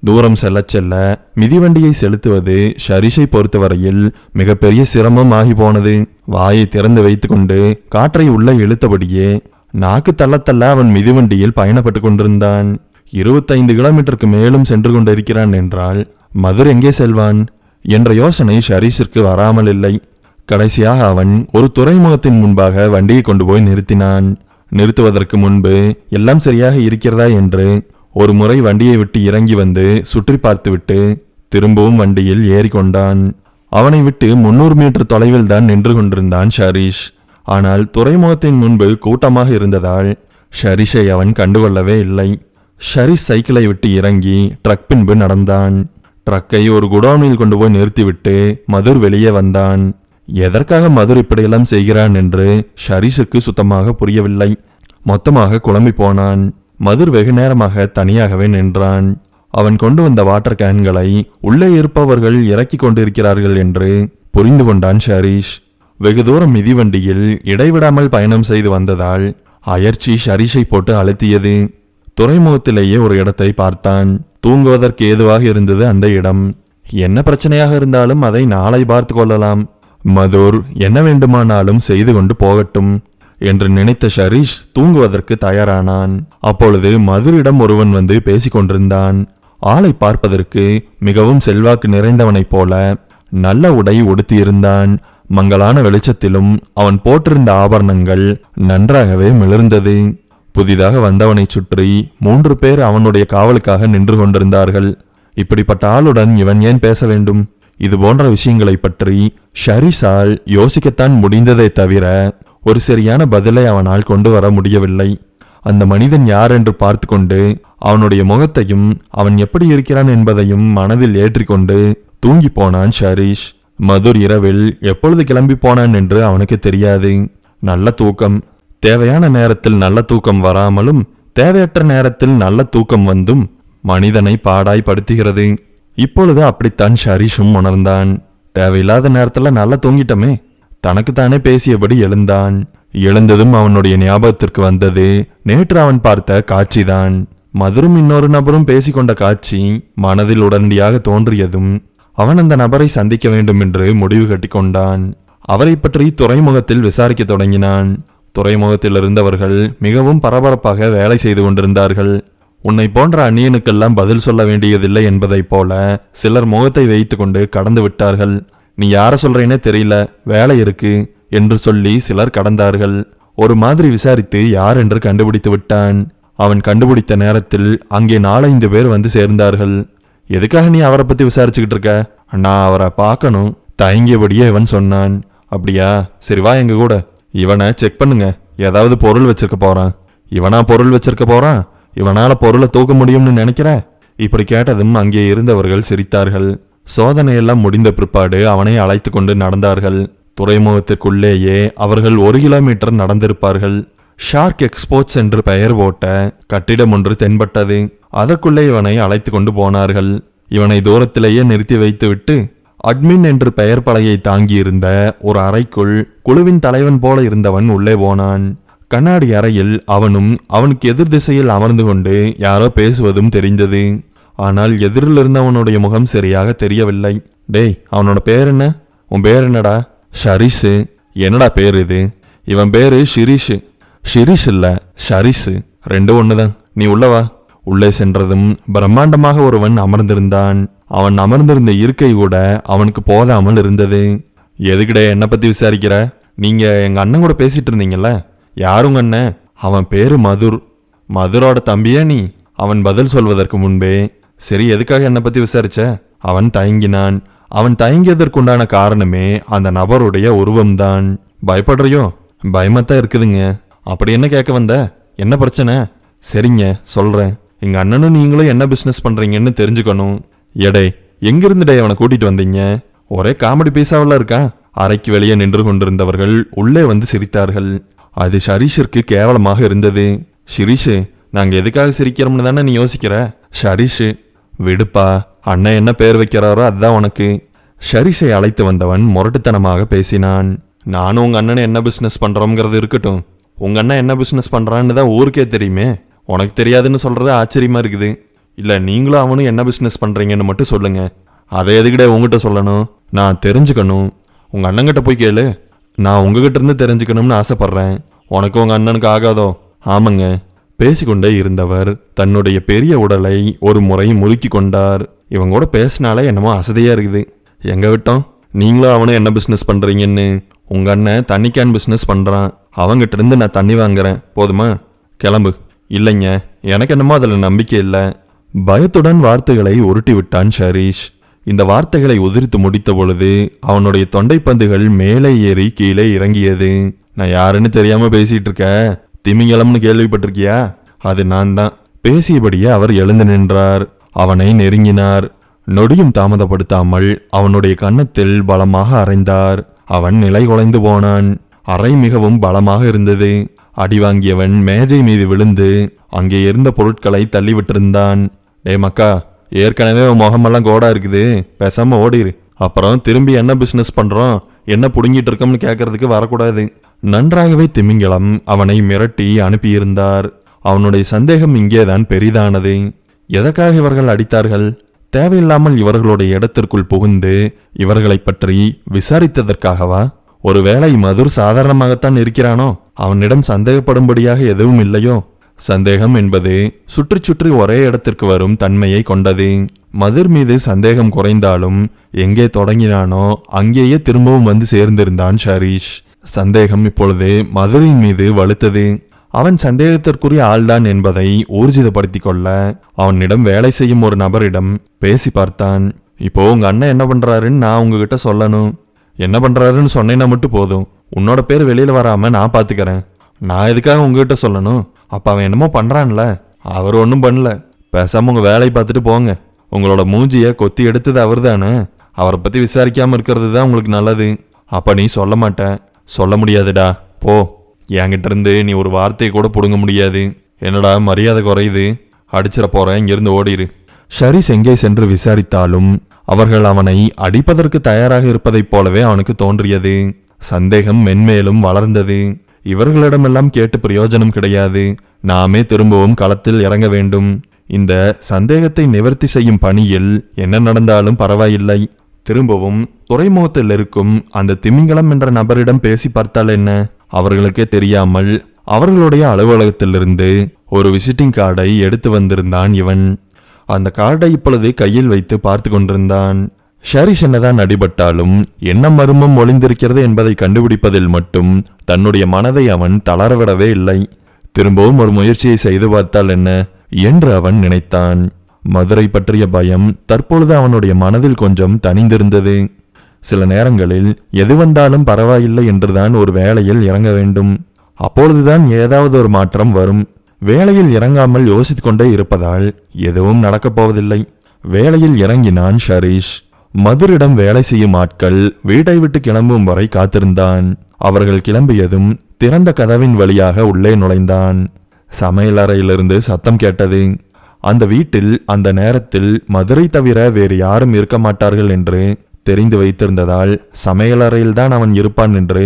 தூரம் செல்ல செல்ல மிதிவண்டியை செலுத்துவது ஷரிஷை பொறுத்தவரையில் மிகப்பெரிய சிரமம் ஆகி போனது. வாயை திறந்து வைத்துக்கொண்டு காற்றை உள்ளே இழுத்தபடியே நாக்கு தள்ளத்தள்ள அவன் மிதிவண்டியில் பயணப்பட்டு கொண்டிருந்தான். 25 கிலோமீட்டருக்கு மேலும் சென்று கொண்டிருக்கிறான் என்றால் மதுர் எங்கே செல்வான் என்ற யோசனை ஷரிஷிற்கு வராமல் இல்லை. கடைசியாக அவன் ஒரு துறைமுகத்தின் முன்பாக வண்டியை கொண்டு போய் நிறுத்தினான். நிறுத்துவதற்கு முன்பு எல்லாம் சரியாக இருக்கிறதா என்று ஒரு முறை வண்டியை விட்டு இறங்கி வந்து சுற்றி பார்த்துவிட்டு திரும்பவும் வண்டியில் ஏறிக்கொண்டான். அவனை விட்டு 300 மீட்டர் தொலைவில் தான் நின்று கொண்டிருந்தான் ஷரிஷ். ஆனால் துறைமுகத்தின் முன்பு கூட்டமாக இருந்ததால் ஷரிஷை அவன் கண்டுகொள்ளவே இல்லை. ஷரிஷ் சைக்கிளை விட்டு இறங்கி ட்ரக் பின்பு நடந்தான். ட்ரக்கை ஒரு குடோனில் கொண்டு போய் நிறுத்திவிட்டு மதுர் வெளியே வந்தான். எதற்காக மதுர் இப்படியெல்லாம் செய்கிறான் என்று ஷரிஷுக்கு சுத்தமாக புரியவில்லை. மொத்தமாக குழம்பி போனான். மதுர் வெகு நேரமாக தனியாகவே நின்றான். அவன் கொண்டு வந்த வாட்டர் கேன்களை உள்ளே இருப்பவர்கள் இறக்கி கொண்டிருக்கிறார்கள் என்று புரிந்து கொண்டான் ஷரிஷ். வெகு தூரம் மிதிவண்டியில் இடைவிடாமல் பயணம் செய்து வந்ததால் அயற்சி ஷரிஷை போட்டு அழுத்தியது. துறைமுகத்திலேயே ஒரு இடத்தை பார்த்தான். தூங்குவதற்கு ஏதுவாக இருந்தது அந்த இடம். என்ன பிரச்சனையாக இருந்தாலும் அதை நாளை பார்த்து கொள்ளலாம். மதுர் என்ன வேண்டுமானாலும் செய்து கொண்டு போகட்டும் என்று நினைத்த ஷரிஷ் தூங்குவதற்கு தயாரானான். அப்பொழுது மதுரிடம் ஒருவன் வந்து பேசிக்கொண்டிருந்தான். ஆளை பார்ப்பதற்கு மிகவும் செல்வாக்கு நிறைந்தவனைப் போல நல்ல உடை உடுத்தியிருந்தான். மங்கலான வெளிச்சத்திலும் அவன் போட்டிருந்த ஆபரணங்கள் நன்றாகவே மிளிர்ந்தது. புதிதாக வந்தவனை சுற்றி 3 பேர் அவனுடைய காவலுக்காக நின்று கொண்டிருந்தார்கள். இப்படிப்பட்ட ஆளுடன் இவன் ஏன் பேச வேண்டும்? இது போன்ற விஷயங்களை பற்றி ஷரிஷால் யோசிக்கத்தான் முடிந்ததை தவிர ஒரு சரியான பதிலை அவனால் கொண்டு வர முடியவில்லை. அந்த மனிதன் யார் என்று பார்த்து கொண்டு அவனுடைய முகத்தையும் அவன் எப்படி இருக்கிறான் என்பதையும் மனதில் ஏற்றிக்கொண்டு தூங்கி போனான் ஷரிஷ். மதுர் இரவில் எப்பொழுது கிளம்பி போனான் என்று அவனுக்கு தெரியாது. நல்ல தூக்கம். தேவையான நேரத்தில் நல்ல தூக்கம் வராமலும் தேவையற்ற நேரத்தில் நல்ல தூக்கம் வந்தும் மனிதனை பாடாய் படுத்துகிறது. இப்பொழுது அப்படித்தான் ஷரிஷும் உணர்ந்தான். தேவையில்லாத நேரத்துல நல்லா தூங்கிட்டமே. தனக்குத்தானே பேசியபடி எழுந்தான். எழுந்ததும் அவனுடைய ஞாபகத்திற்கு வந்தது நேற்று அவன் பார்த்த காட்சிதான். மதுரும் இன்னொரு நபரும் பேசிக்கொண்ட காட்சி மனதில் உடனடியாக தோன்றியதும் அவன் அந்த நபரை சந்திக்க வேண்டும் என்று முடிவு கட்டி கொண்டான். அவரை பற்றி துறைமுகத்தில் விசாரிக்க தொடங்கினான். துறைமுகத்தில் இருந்தவர்கள் மிகவும் பரபரப்பாக வேலை செய்து கொண்டிருந்தார்கள். உன்னை போன்ற அந்நியனுக்கெல்லாம் பதில் சொல்ல வேண்டியதில்லை என்பதைப் போல சிலர் முகத்தை வைத்து கொண்டு கடந்து விட்டார்கள். நீ யார சொல்றேனே தெரியல, வேலை இருக்கு என்று சொல்லி சிலர் கடந்தார்கள். ஒரு மாதிரி விசாரித்து யார் என்று கண்டுபிடித்து விட்டான். அவன் கண்டுபிடித்த நேரத்தில் அங்கே 4-5 பேர் வந்து சேர்ந்தார்கள். எதுக்காக நீ அவரை பத்தி விசாரிச்சுக்கிட்டு இருக்க? நான் அவரை பார்க்கணும் தயங்கியபடியே இவன் சொன்னான். அப்படியா, சரி வா எங்க கூட. இவனை செக் பண்ணுங்க, ஏதாவது பொருள் வச்சிருக்க போறான். இவனா பொருள் வச்சிருக்க போறான்? இவனால பொருளை தூக்க முடியும்னு நினைக்கிற? இப்படி கேட்டதும் அங்கே இருந்தவர்கள் சிரித்தார்கள். சோதனையெல்லாம் முடிந்த பிற்பாடு அவனை அழைத்து கொண்டு நடந்தார்கள். துறைமுகத்திற்குள்ளேயே அவர்கள் 1 கிலோமீட்டர் நடந்திருப்பார்கள். ஷார்க் எக்ஸ்போர்ட்ஸ் என்று பெயர் போட்ட கட்டிடம் ஒன்று தென்பட்டது. அதற்குள்ளே இவனை அழைத்து கொண்டு போனார்கள். இவனை தூரத்திலேயே நிறுத்தி வைத்துவிட்டு அட்மின் என்று பெயர் பலகையை தாங்கியிருந்த ஒரு அறைக்குள் குழுவின் தலைவன் போல இருந்தவன் உள்ளே போனான். கண்ணாடி அறையில் அவனும் அவனுக்கு எதிர் திசையில் அமர்ந்து கொண்டு யாரோ பேசுவதும் தெரிந்தது. ஆனால் எதிரில் இருந்தவனுடைய முகம் சரியாக தெரியவில்லை. டேய், அவனோட பேர் என்ன? உன் பேர் என்னடா? ஷரிஷு. என்னடா பேர் இது? இவன் பேரு ஷிரீஷு. ஷிரீஷ் இல்ல, ஷரிஷு. 2 ஒண்ணுதான். நீ உள்ளவா. உள்ளே சென்றதும் பிரம்மாண்டமாக ஒருவன் அமர்ந்திருந்தான். அவன் அமர்ந்திருந்த இருக்கை கூட அவனுக்கு போதாமல் இருந்தது. எதுக்கிடே என்னை பத்தி விசாரிக்கிற? நீங்க எங்க அண்ணன் கூட பேசிட்டு இருந்தீங்கல்ல, யார் உங்க அண்ணன்? அவன் பேரு மதுர். மதுரோட தம்பியா நீ? அவன் பதில் சொல்வதற்கு முன்பே, சரி எதுக்காக என்னை பத்தி விசாரிச்ச? அவன் தயங்கினான். அவன் தயங்கியதற்குண்டான காரணமே அந்த நபருடைய உருவம்தான். பயப்படுறியோ? பயமாத்தான் இருக்குதுங்க. அப்படி என்ன கேட்க வந்த? என்ன பிரச்சனை? சரிங்க சொல்றேன். எங்க அண்ணனும் நீங்களும் என்ன பிசினஸ் பண்றீங்கன்னு தெரிஞ்சுக்கணும். எடே, எங்கிருந்துடே அவனை கூட்டிட்டு வந்தீங்க? ஒரே காமெடி பீஸாவில் இருக்கா? அறைக்கு வெளியே நின்று கொண்டிருந்தவர்கள் உள்ளே வந்து சிரித்தார்கள். அது ஷரீஷிற்கு கேவலமாக இருந்தது. ஷிரீஷு, நாங்க எதுக்காக சிரிக்கிறோம்னு தானே நீ யோசிக்கிற? ஷரீஷு, விடுப்பா, அண்ணன் என்ன பேர் வைக்கிறாரோ அதுதான் உனக்கு. ஷரீஷை அழைத்து வந்தவன் முரட்டுத்தனமாக பேசினான். நானும் உங்க அண்ணனை என்ன பிசினஸ் பண்றோம்ங்கிறது இருக்கட்டும், உங்க அண்ணன் என்ன பிசினஸ் பண்றான்னு தான் ஊருக்கே தெரியுமே. உனக்கு தெரியாதுன்னு சொல்றது ஆச்சரியமா இருக்குது. இல்ல நீங்களும் அவனும் என்ன பிசினஸ் பண்றீங்கன்னு மட்டும் சொல்லுங்க. அதை எதுக்கிட்ட உங்ககிட்ட சொல்லணும்? நான் தெரிஞ்சுக்கணும். உங்க அண்ணங்கிட்ட போய் கேளு. நான் உங்ககிட்ட இருந்து தெரிஞ்சுக்கணும்னு ஆசைப்படுறேன். உனக்கு உங்க அண்ணனுக்கு ஆகாதோ? ஆமாங்க. பேசிக்கொண்டே இருந்தவர் தன்னுடைய பெரிய உடலை ஒரு முறை முறுக்கி கொண்டார். இவங்க கூட பேசினாலே என்னமோ அசதியா இருக்குது. எங்க விட்டோம்? நீங்களும் அவனும் என்ன பிசினஸ் பண்றீங்கன்னு? உங்க அண்ணன் தண்ணி கேன் பிசினஸ் பண்றான். அவங்கிட்ட இருந்து நான் தண்ணி வாங்குறேன். போதுமா? கிளம்பு. இல்லைங்க, எனக்கு என்னமோ அதுல நம்பிக்கை இல்லை. பயத்துடன் வார்த்தைகளை உருட்டி விட்டான் ஷரீஷ். இந்த வார்த்தைகளை உதிர்த்து முடித்த பொழுது அவனுடைய தொண்டைப்பந்துகள் மேலே ஏறி கீழே இறங்கியது. நான் யாருன்னு தெரியாம பேசிட்டு இருக்க? திமிங்கலம்னு கேள்விப்பட்டிருக்கியா? அது நான் தான். பேசியபடியே அவர் எழுந்து நின்றார். அவனை நெருங்கினார். நொடியும் தாமதப்படுத்தாமல் அவனுடைய கன்னத்தில் பலமாக அறைந்தார். அவன் நிலை குலைந்து போனான். அறை மிகவும் பலமாக இருந்தது. அடி வாங்கியவன் மேஜை மீது விழுந்து அங்கே இருந்த பொருட்களை தள்ளிவிட்டிருந்தான். டே மக்கா, ஏற்கனவே உன் முகமெல்லாம் கோடா இருக்குது, பேசாம ஓடிரு. அப்புறம் திரும்பி என்ன பிசினஸ் பண்றோம், என்ன புடுங்கிட்டு இருக்கோம்னு கேட்கறதுக்கு வரக்கூடாது. நன்றாகவே திமிங்கலம் அவனை மிரட்டி அனுப்பியிருந்தார். அவனுடைய சந்தேகம் இங்கேதான் பெரிதானது. எதற்காக இவர்கள் அடித்தார்கள்? தேவையில்லாமல் இவர்களுடைய இடத்திற்குள் புகுந்து இவர்களை பற்றி விசாரித்ததற்காகவா? ஒருவேளை மதுர் சாதாரணமாகத்தான் இருக்கிறானோ? அவனிடம் சந்தேகப்படும்படியாக எதுவும் இல்லையோ? சந்தேகம் என்பது சுற்றி சுற்றி ஒரே இடத்திற்கு வரும் தன்மையை கொண்டது. மதுர் மீது சந்தேகம் குறைந்தாலும் எங்கே தொடங்கினானோ அங்கேயே திரும்பவும் வந்து சேர்ந்திருந்தான் ஷரீஷ். சந்தேகம் இப்பொழுது மதுரின் மீது வலுத்தது. அவன் சந்தேகத்திற்குரிய ஆள்தான் என்பதை ஊர்ஜிதப்படுத்திக் கொள்ள அவனிடம் வேலை செய்யும் ஒரு நபரிடம் பேசி பார்த்தான். இப்போ உங்க அண்ணன் என்ன பண்றாருன்னு நான் உங்ககிட்ட சொல்லணும். என்ன பண்றாருன்னு சொன்னேன்னா மட்டும் போதும். உன்னோட பேர் வெளியில வராம நான் பாத்துக்கிறேன். நான் எதுக்காக உங்ககிட்ட சொல்லணும்? அப்ப அவன் என்னமோ பண்றான்ல. அவர் ஒன்றும் பண்ணல. பேசாம உங்க வேலையை பார்த்துட்டு போங்க. உங்களோட மூஞ்சிய கொத்தி எடுத்தது அவர் தானே. அவரை பத்தி விசாரிக்காம இருக்கிறது தான் உங்களுக்கு நல்லது. அப்ப நீ சொல்ல மாட்ட. சொல்ல முடியாதுடா, போ. என்கிட்ட இருந்து நீ ஒரு வார்த்தையை கூட புடுங்க முடியாது. என்னடா மரியாதை குறையுது? அடிச்சிட போறேன், இங்கிருந்து ஓடிரு. ஷரீஷ் எங்கே சென்று விசாரித்தாலும் அவர்கள் அவனை அடிப்பதற்கு தயாராக இருப்பதைப் போலவே அவனுக்கு தோன்றியது. சந்தேகம் மென்மேலும் வளர்ந்தது. இவர்களிடமெல்லாம் கேட்டு பிரயோஜனம் கிடையாது. நாமே திரும்பவும் களத்தில் இறங்க வேண்டும். இந்த சந்தேகத்தை நிவர்த்தி செய்யும் பணியில் என்ன நடந்தாலும் பரவாயில்லை. திரும்பவும் துறைமுகத்தில் இருக்கும் அந்த திமிங்கலம் என்ற நபரிடம் பேசி பார்த்தால் என்ன? அவர்களுக்கே தெரியாமல் அவர்களுடைய அலுவலகத்திலிருந்து ஒரு விசிட்டிங் கார்டை எடுத்து வந்திருந்தான் இவன். அந்த கார்டை இப்பொழுது கையில் வைத்து பார்த்து கொண்டிருந்தான். ஷரீஷ் என்னதான் அடிபட்டாலும் என்ன மர்மம் ஒளிந்திருக்கிறது என்பதை கண்டுபிடிப்பதில் மட்டும் தன்னுடைய மனதை அவன் தளரவிடவே இல்லை. திரும்பவும் ஒரு முயற்சியை செய்து பார்த்தால் என்ன என்று அவன் நினைத்தான். மதுரை பற்றிய பயம் தற்பொழுது அவனுடைய மனதில் கொஞ்சம் தணிந்திருந்தது. சில நேரங்களில் எது வந்தாலும் பரவாயில்லை என்றுதான் ஒரு வேலையில் இறங்க வேண்டும். அப்பொழுதுதான் ஏதாவது ஒரு மாற்றம் வரும். வேலையில் இறங்காமல் யோசித்துக் கொண்டே இருப்பதால் எதுவும் நடக்கப் போவதில்லை. வேலையில் இறங்கினான் ஷரீஷ். மதுரிடம் வேலை செய்யும் ஆட்கள் வீட்டை விட்டு கிளம்பும் வரை காத்திருந்தான். அவர்கள் கிளம்பியதும் திறந்த கதவின் வழியாக உள்ளே நுழைந்தான். சமையலறையிலிருந்து சத்தம் கேட்டது. அந்த வீட்டில் அந்த நேரத்தில் மதுரை தவிர வேறு யாரும் இருக்க மாட்டார்கள் என்று தெரிந்து வைத்திருந்ததால் சமையலறையில்தான் அவன் இருப்பான் என்று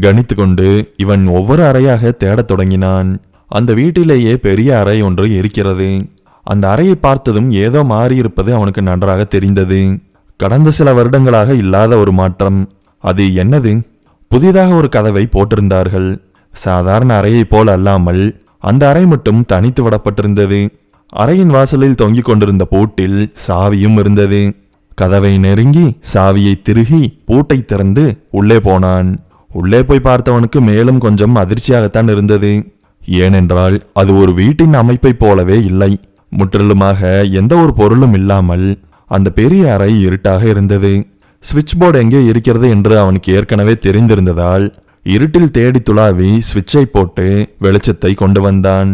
கணித்து கொண்டு இவன் ஒவ்வொரு அறையாக தேடத் தொடங்கினான். அந்த வீட்டிலேயே பெரிய அறை ஒன்று இருக்கிறது. அந்த அறையை பார்த்ததும் ஏதோ மாறியிருப்பது அவனுக்கு நன்றாக தெரிந்தது. கடந்த சில வருடங்களாக இல்லாத ஒரு மாற்றம். அது என்னது? புதிதாக ஒரு கதவை போட்டிருந்தார்கள். சாதாரண அறையை போல் அல்லாமல் அந்த அறை மட்டும் தனித்து விடப்பட்டிருந்தது. அறையின் வாசலில் தொங்கிக் கொண்டிருந்த பூட்டில் சாவியும் இருந்தது. கதவை நெருங்கி சாவியை திருகி பூட்டை திறந்து உள்ளே போனான். உள்ளே போய் பார்த்தவனுக்கு மேலும் கொஞ்சம் அதிர்ச்சியாகத்தான் இருந்தது. ஏனென்றால் அது ஒரு வீட்டின் அமைப்பை போலவே இல்லை. முற்றிலுமாக எந்த ஒரு பொருளும் இல்லாமல் அந்த பெரிய அறை இருட்டாக இருந்தது. சுவிட்ச் போர்டு எங்கே இருக்கிறது என்று அவனுக்கு ஏற்கனவே தெரிந்திருந்ததால் இருட்டில் தேடி துளாவி சுவிட்சை போட்டு வெளிச்சத்தை கொண்டு வந்தான்.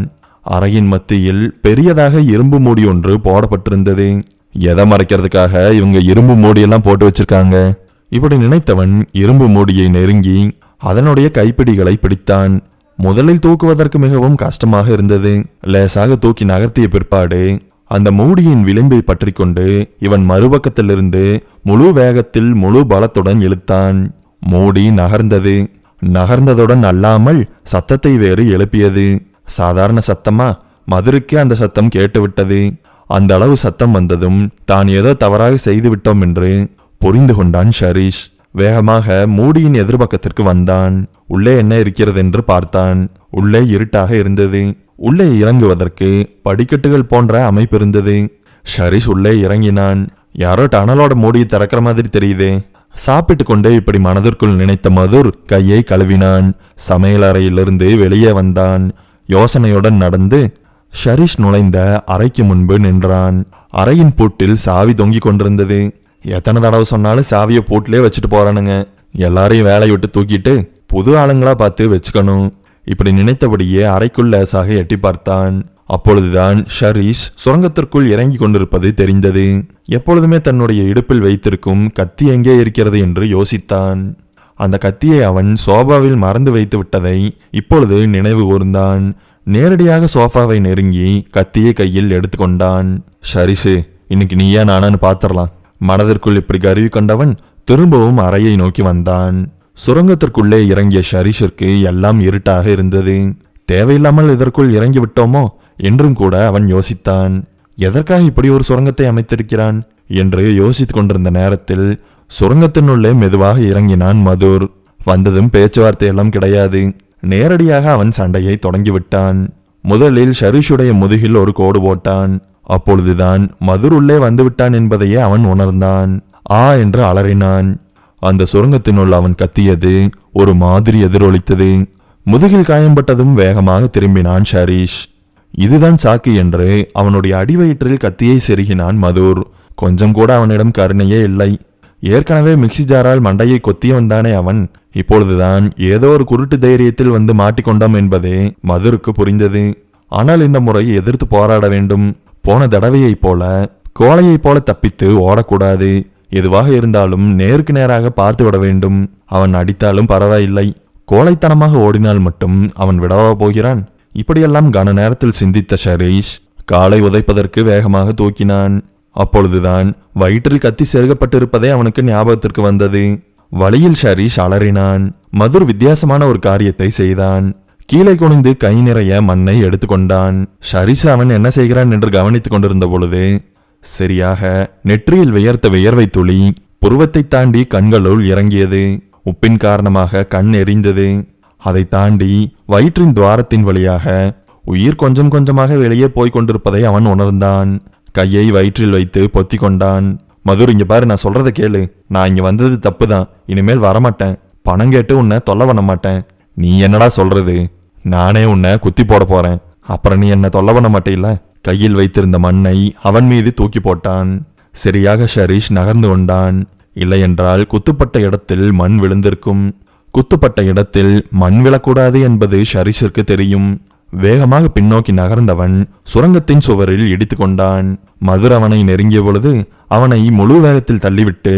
அறையின் மத்தியில் பெரியதாக இரும்பு மூடி ஒன்று போடப்பட்டிருந்தது. எதை மறைக்கிறதுக்காக இவங்க இரும்பு மூடியெல்லாம் போட்டு வச்சிருக்காங்க? இப்படி நினைத்தவன் இரும்பு மூடியை நெருங்கி அதனுடைய கைப்பிடிகளை பிடித்தான். முதலில் தூக்குவதற்கு மிகவும் கஷ்டமாக இருந்தது. லேசாக தூக்கி நகர்த்திய பிற்பாடு அந்த மூடியின் விளிம்பை பற்றி கொண்டு இவன் மறுபக்கத்திலிருந்து முழு வேகத்தில் முழு பலத்துடன் இழுத்தான். மூடி நகர்ந்தது. நகர்ந்ததுடன் அல்லாமல் சத்தத்தை வேறு எழுப்பியது. சாதாரண சத்தமா? மதுருக்கு அந்த சத்தம் கேட்டுவிட்டது. அந்த அளவு சத்தம் வந்ததும் தான் ஏதோ தவறாக செய்து விட்டோம் என்று புரிந்து கொண்டான் ஷரீஷ். வேகமாக மூடியின் எதிர்பக்கத்திற்கு வந்தான். உள்ளே என்ன இருக்கிறது என்று பார்த்தான். உள்ளே இருட்டாக இருந்தது. உள்ளே இறங்குவதற்கு படிக்கட்டுகள் போன்ற அமைப்பு இருந்தது. ஷரீஷ் உள்ளே இறங்கினான். யாரோ டனலோட மூடியை திறக்கிற மாதிரி தெரியுதே. சாப்பிட்டு கொண்டே இப்படி மனதிற்குள் நினைத்த மதுர் கையை கழுவினான். சமையலறையிலிருந்து வெளியே வந்தான். யோசனையுடன் நடந்து ஷரீஷ் நுழைந்த அறைக்கு முன்பு நின்றான். அறையின் பூட்டில் சாவி தொங்கிக் கொண்டிருந்தது. எத்தனை தடவை சொன்னாலும் சாவியை பூட்டிலே வச்சுட்டு போறானுங்க. எல்லாரையும் வேலையை விட்டு தூக்கிட்டு புது ஆளுங்களா பார்த்து வச்சுக்கணும். இப்படி நினைத்தபடியே அறைக்குள் லேசாக எட்டி பார்த்தான். அப்பொழுதுதான் ஷரீஷ் சுரங்கத்திற்குள் இறங்கி கொண்டிருப்பது தெரிந்தது. எப்பொழுதுமே தன்னுடைய இடுப்பில் வைத்திருக்கும் கத்தி எங்கே இருக்கிறது என்று யோசித்தான். அந்த கத்தியை அவன் சோபாவில் மறந்து வைத்து விட்டதை இப்பொழுது நினைவு கூர்ந்தான். நேரடியாக சோஃபாவை நெருங்கி கத்தியை கையில் எடுத்துக்கொண்டான். ஷரீஷு, இன்னைக்கு நீயா நானான்னு பாத்திரலாம். மனதிற்குள் இப்படி கருவி கொண்டவன் திரும்பவும் அறையை நோக்கி வந்தான். சுரங்கத்திற்குள்ளே இறங்கிய ஷரீஷிற்கு எல்லாம் இருட்டாக இருந்தது. தேவையில்லாமல் இதற்குள் இறங்கி விட்டோமோ என்றும் கூட அவன் யோசித்தான். எதற்காக இப்படி ஒரு சுரங்கத்தை அமைத்திருக்கிறான் என்று யோசித்துக் கொண்டிருந்த நேரத்தில் சுரங்கத்தினுள்ளே மெதுவாக இறங்கினான் மதுர். வந்ததும் பேச்சுவார்த்தை எல்லாம் கிடையாது. நேரடியாக அவன் சண்டையை தொடங்கிவிட்டான். முதலில் ஷரீஷுடைய முதுகில் ஒரு கோடு போட்டான். அப்பொழுதுதான் மதுர் உள்ளே வந்துவிட்டான் என்பதையே அவன் உணர்ந்தான். ஆ என்று அலறினான். அந்த சுரங்கத்தினுள் அவன் கத்தியது ஒரு மாதிரி எதிரொலித்தது. முதுகில் காயம்பட்டதும் வேகமாக திரும்பினான் ஷரீஷ். இதுதான் சாக்கு என்று அவனுடைய அடிவயிற்றில் கத்தியை செருகினான் மதுர். கொஞ்சம் கூட அவனிடம் கருணையே இல்லை. ஏற்கனவே மிக்சி ஜாரால் மண்டையை கொத்தியவன் தானே அவன். இப்பொழுதுதான் ஏதோ ஒரு குருட்டு தைரியத்தில் வந்து மாட்டிக்கொண்டான் என்பதே மதுருக்கு புரிந்தது. ஆனால் இந்த முறை எதிர்த்து போராட வேண்டும். போன தடவையைப் போல கோழையைப் போல தப்பித்து ஓடக்கூடாது. எதுவாக இருந்தாலும் நேருக்கு நேராக பார்த்து விட வேண்டும். அவன் அடித்தாலும் பரவாயில்லை. கோழைத்தனமாக ஓடினால் மட்டும் அவன் விடவா போகிறான்? இப்படியெல்லாம் கன நேரத்தில் சிந்தித்த ஷரீஷ் காலை உதைப்பதற்கு வேகமாக தூக்கினான். அப்பொழுதுதான் வயிற்றில் கத்தி செருகப்பட்டிருப்பதே அவனுக்கு ஞாபகத்திற்கு வந்தது. வழியில் ஷரீஷ் அலறினான். மதுர் வித்தியாசமான ஒரு காரியத்தை செய்தான். கீழே குனிந்து கை நிறைய மண்ணை எடுத்துக்கொண்டான். ஷரீஷ் அவன் என்ன செய்கிறான் என்று கவனித்துக் கொண்டிருந்த பொழுது சரியாக நெற்றியில் வியர்த்த வியர்வை துளி புருவத்தை தாண்டி கண்களுள் இறங்கியது. உப்பின் காரணமாக கண் எரிந்தது. அதை தாண்டி வயிற்றின் துவாரத்தின் வழியாக உயிர் கொஞ்சம் கொஞ்சமாக வெளியே போய்க் கொண்டிருப்பதை அவன் உணர்ந்தான். கையை வயிற்றில் வைத்து பொத்தி கொண்டான். மதுர், இங்க பாரு, நான் சொல்றத கேளு. நான் இங்க வந்தது தப்புதான். இனிமேல் வரமாட்டேன். பணம் கேட்டு உன்னை தொல்லை பண்ண மாட்டேன். நீ என்னடா சொல்றது? நானே உன்னை குத்தி போட போறேன். அப்புறம் நீ என்ன தொல்லை பண்ண மாட்டேல்ல? கையில் வைத்திருந்த மண்ணை அவன் மீது தூக்கி போட்டான். சரியாக ஷரீஷ் நகர்ந்து கொண்டான். இல்லையென்றால் குத்துப்பட்ட இடத்தில் மண் விழுந்திருக்கும். குத்துப்பட்ட இடத்தில் மண் விழக்கூடாது என்பது ஷரிஷிற்கு தெரியும். வேகமாக பின்னோக்கி நகர்ந்தவன் சுரங்கத்தின் சுவரில் இடித்து கொண்டான். மதுர் அவனை நெருங்கிய பொழுது அவனை முழு வேகத்தில் தள்ளிவிட்டு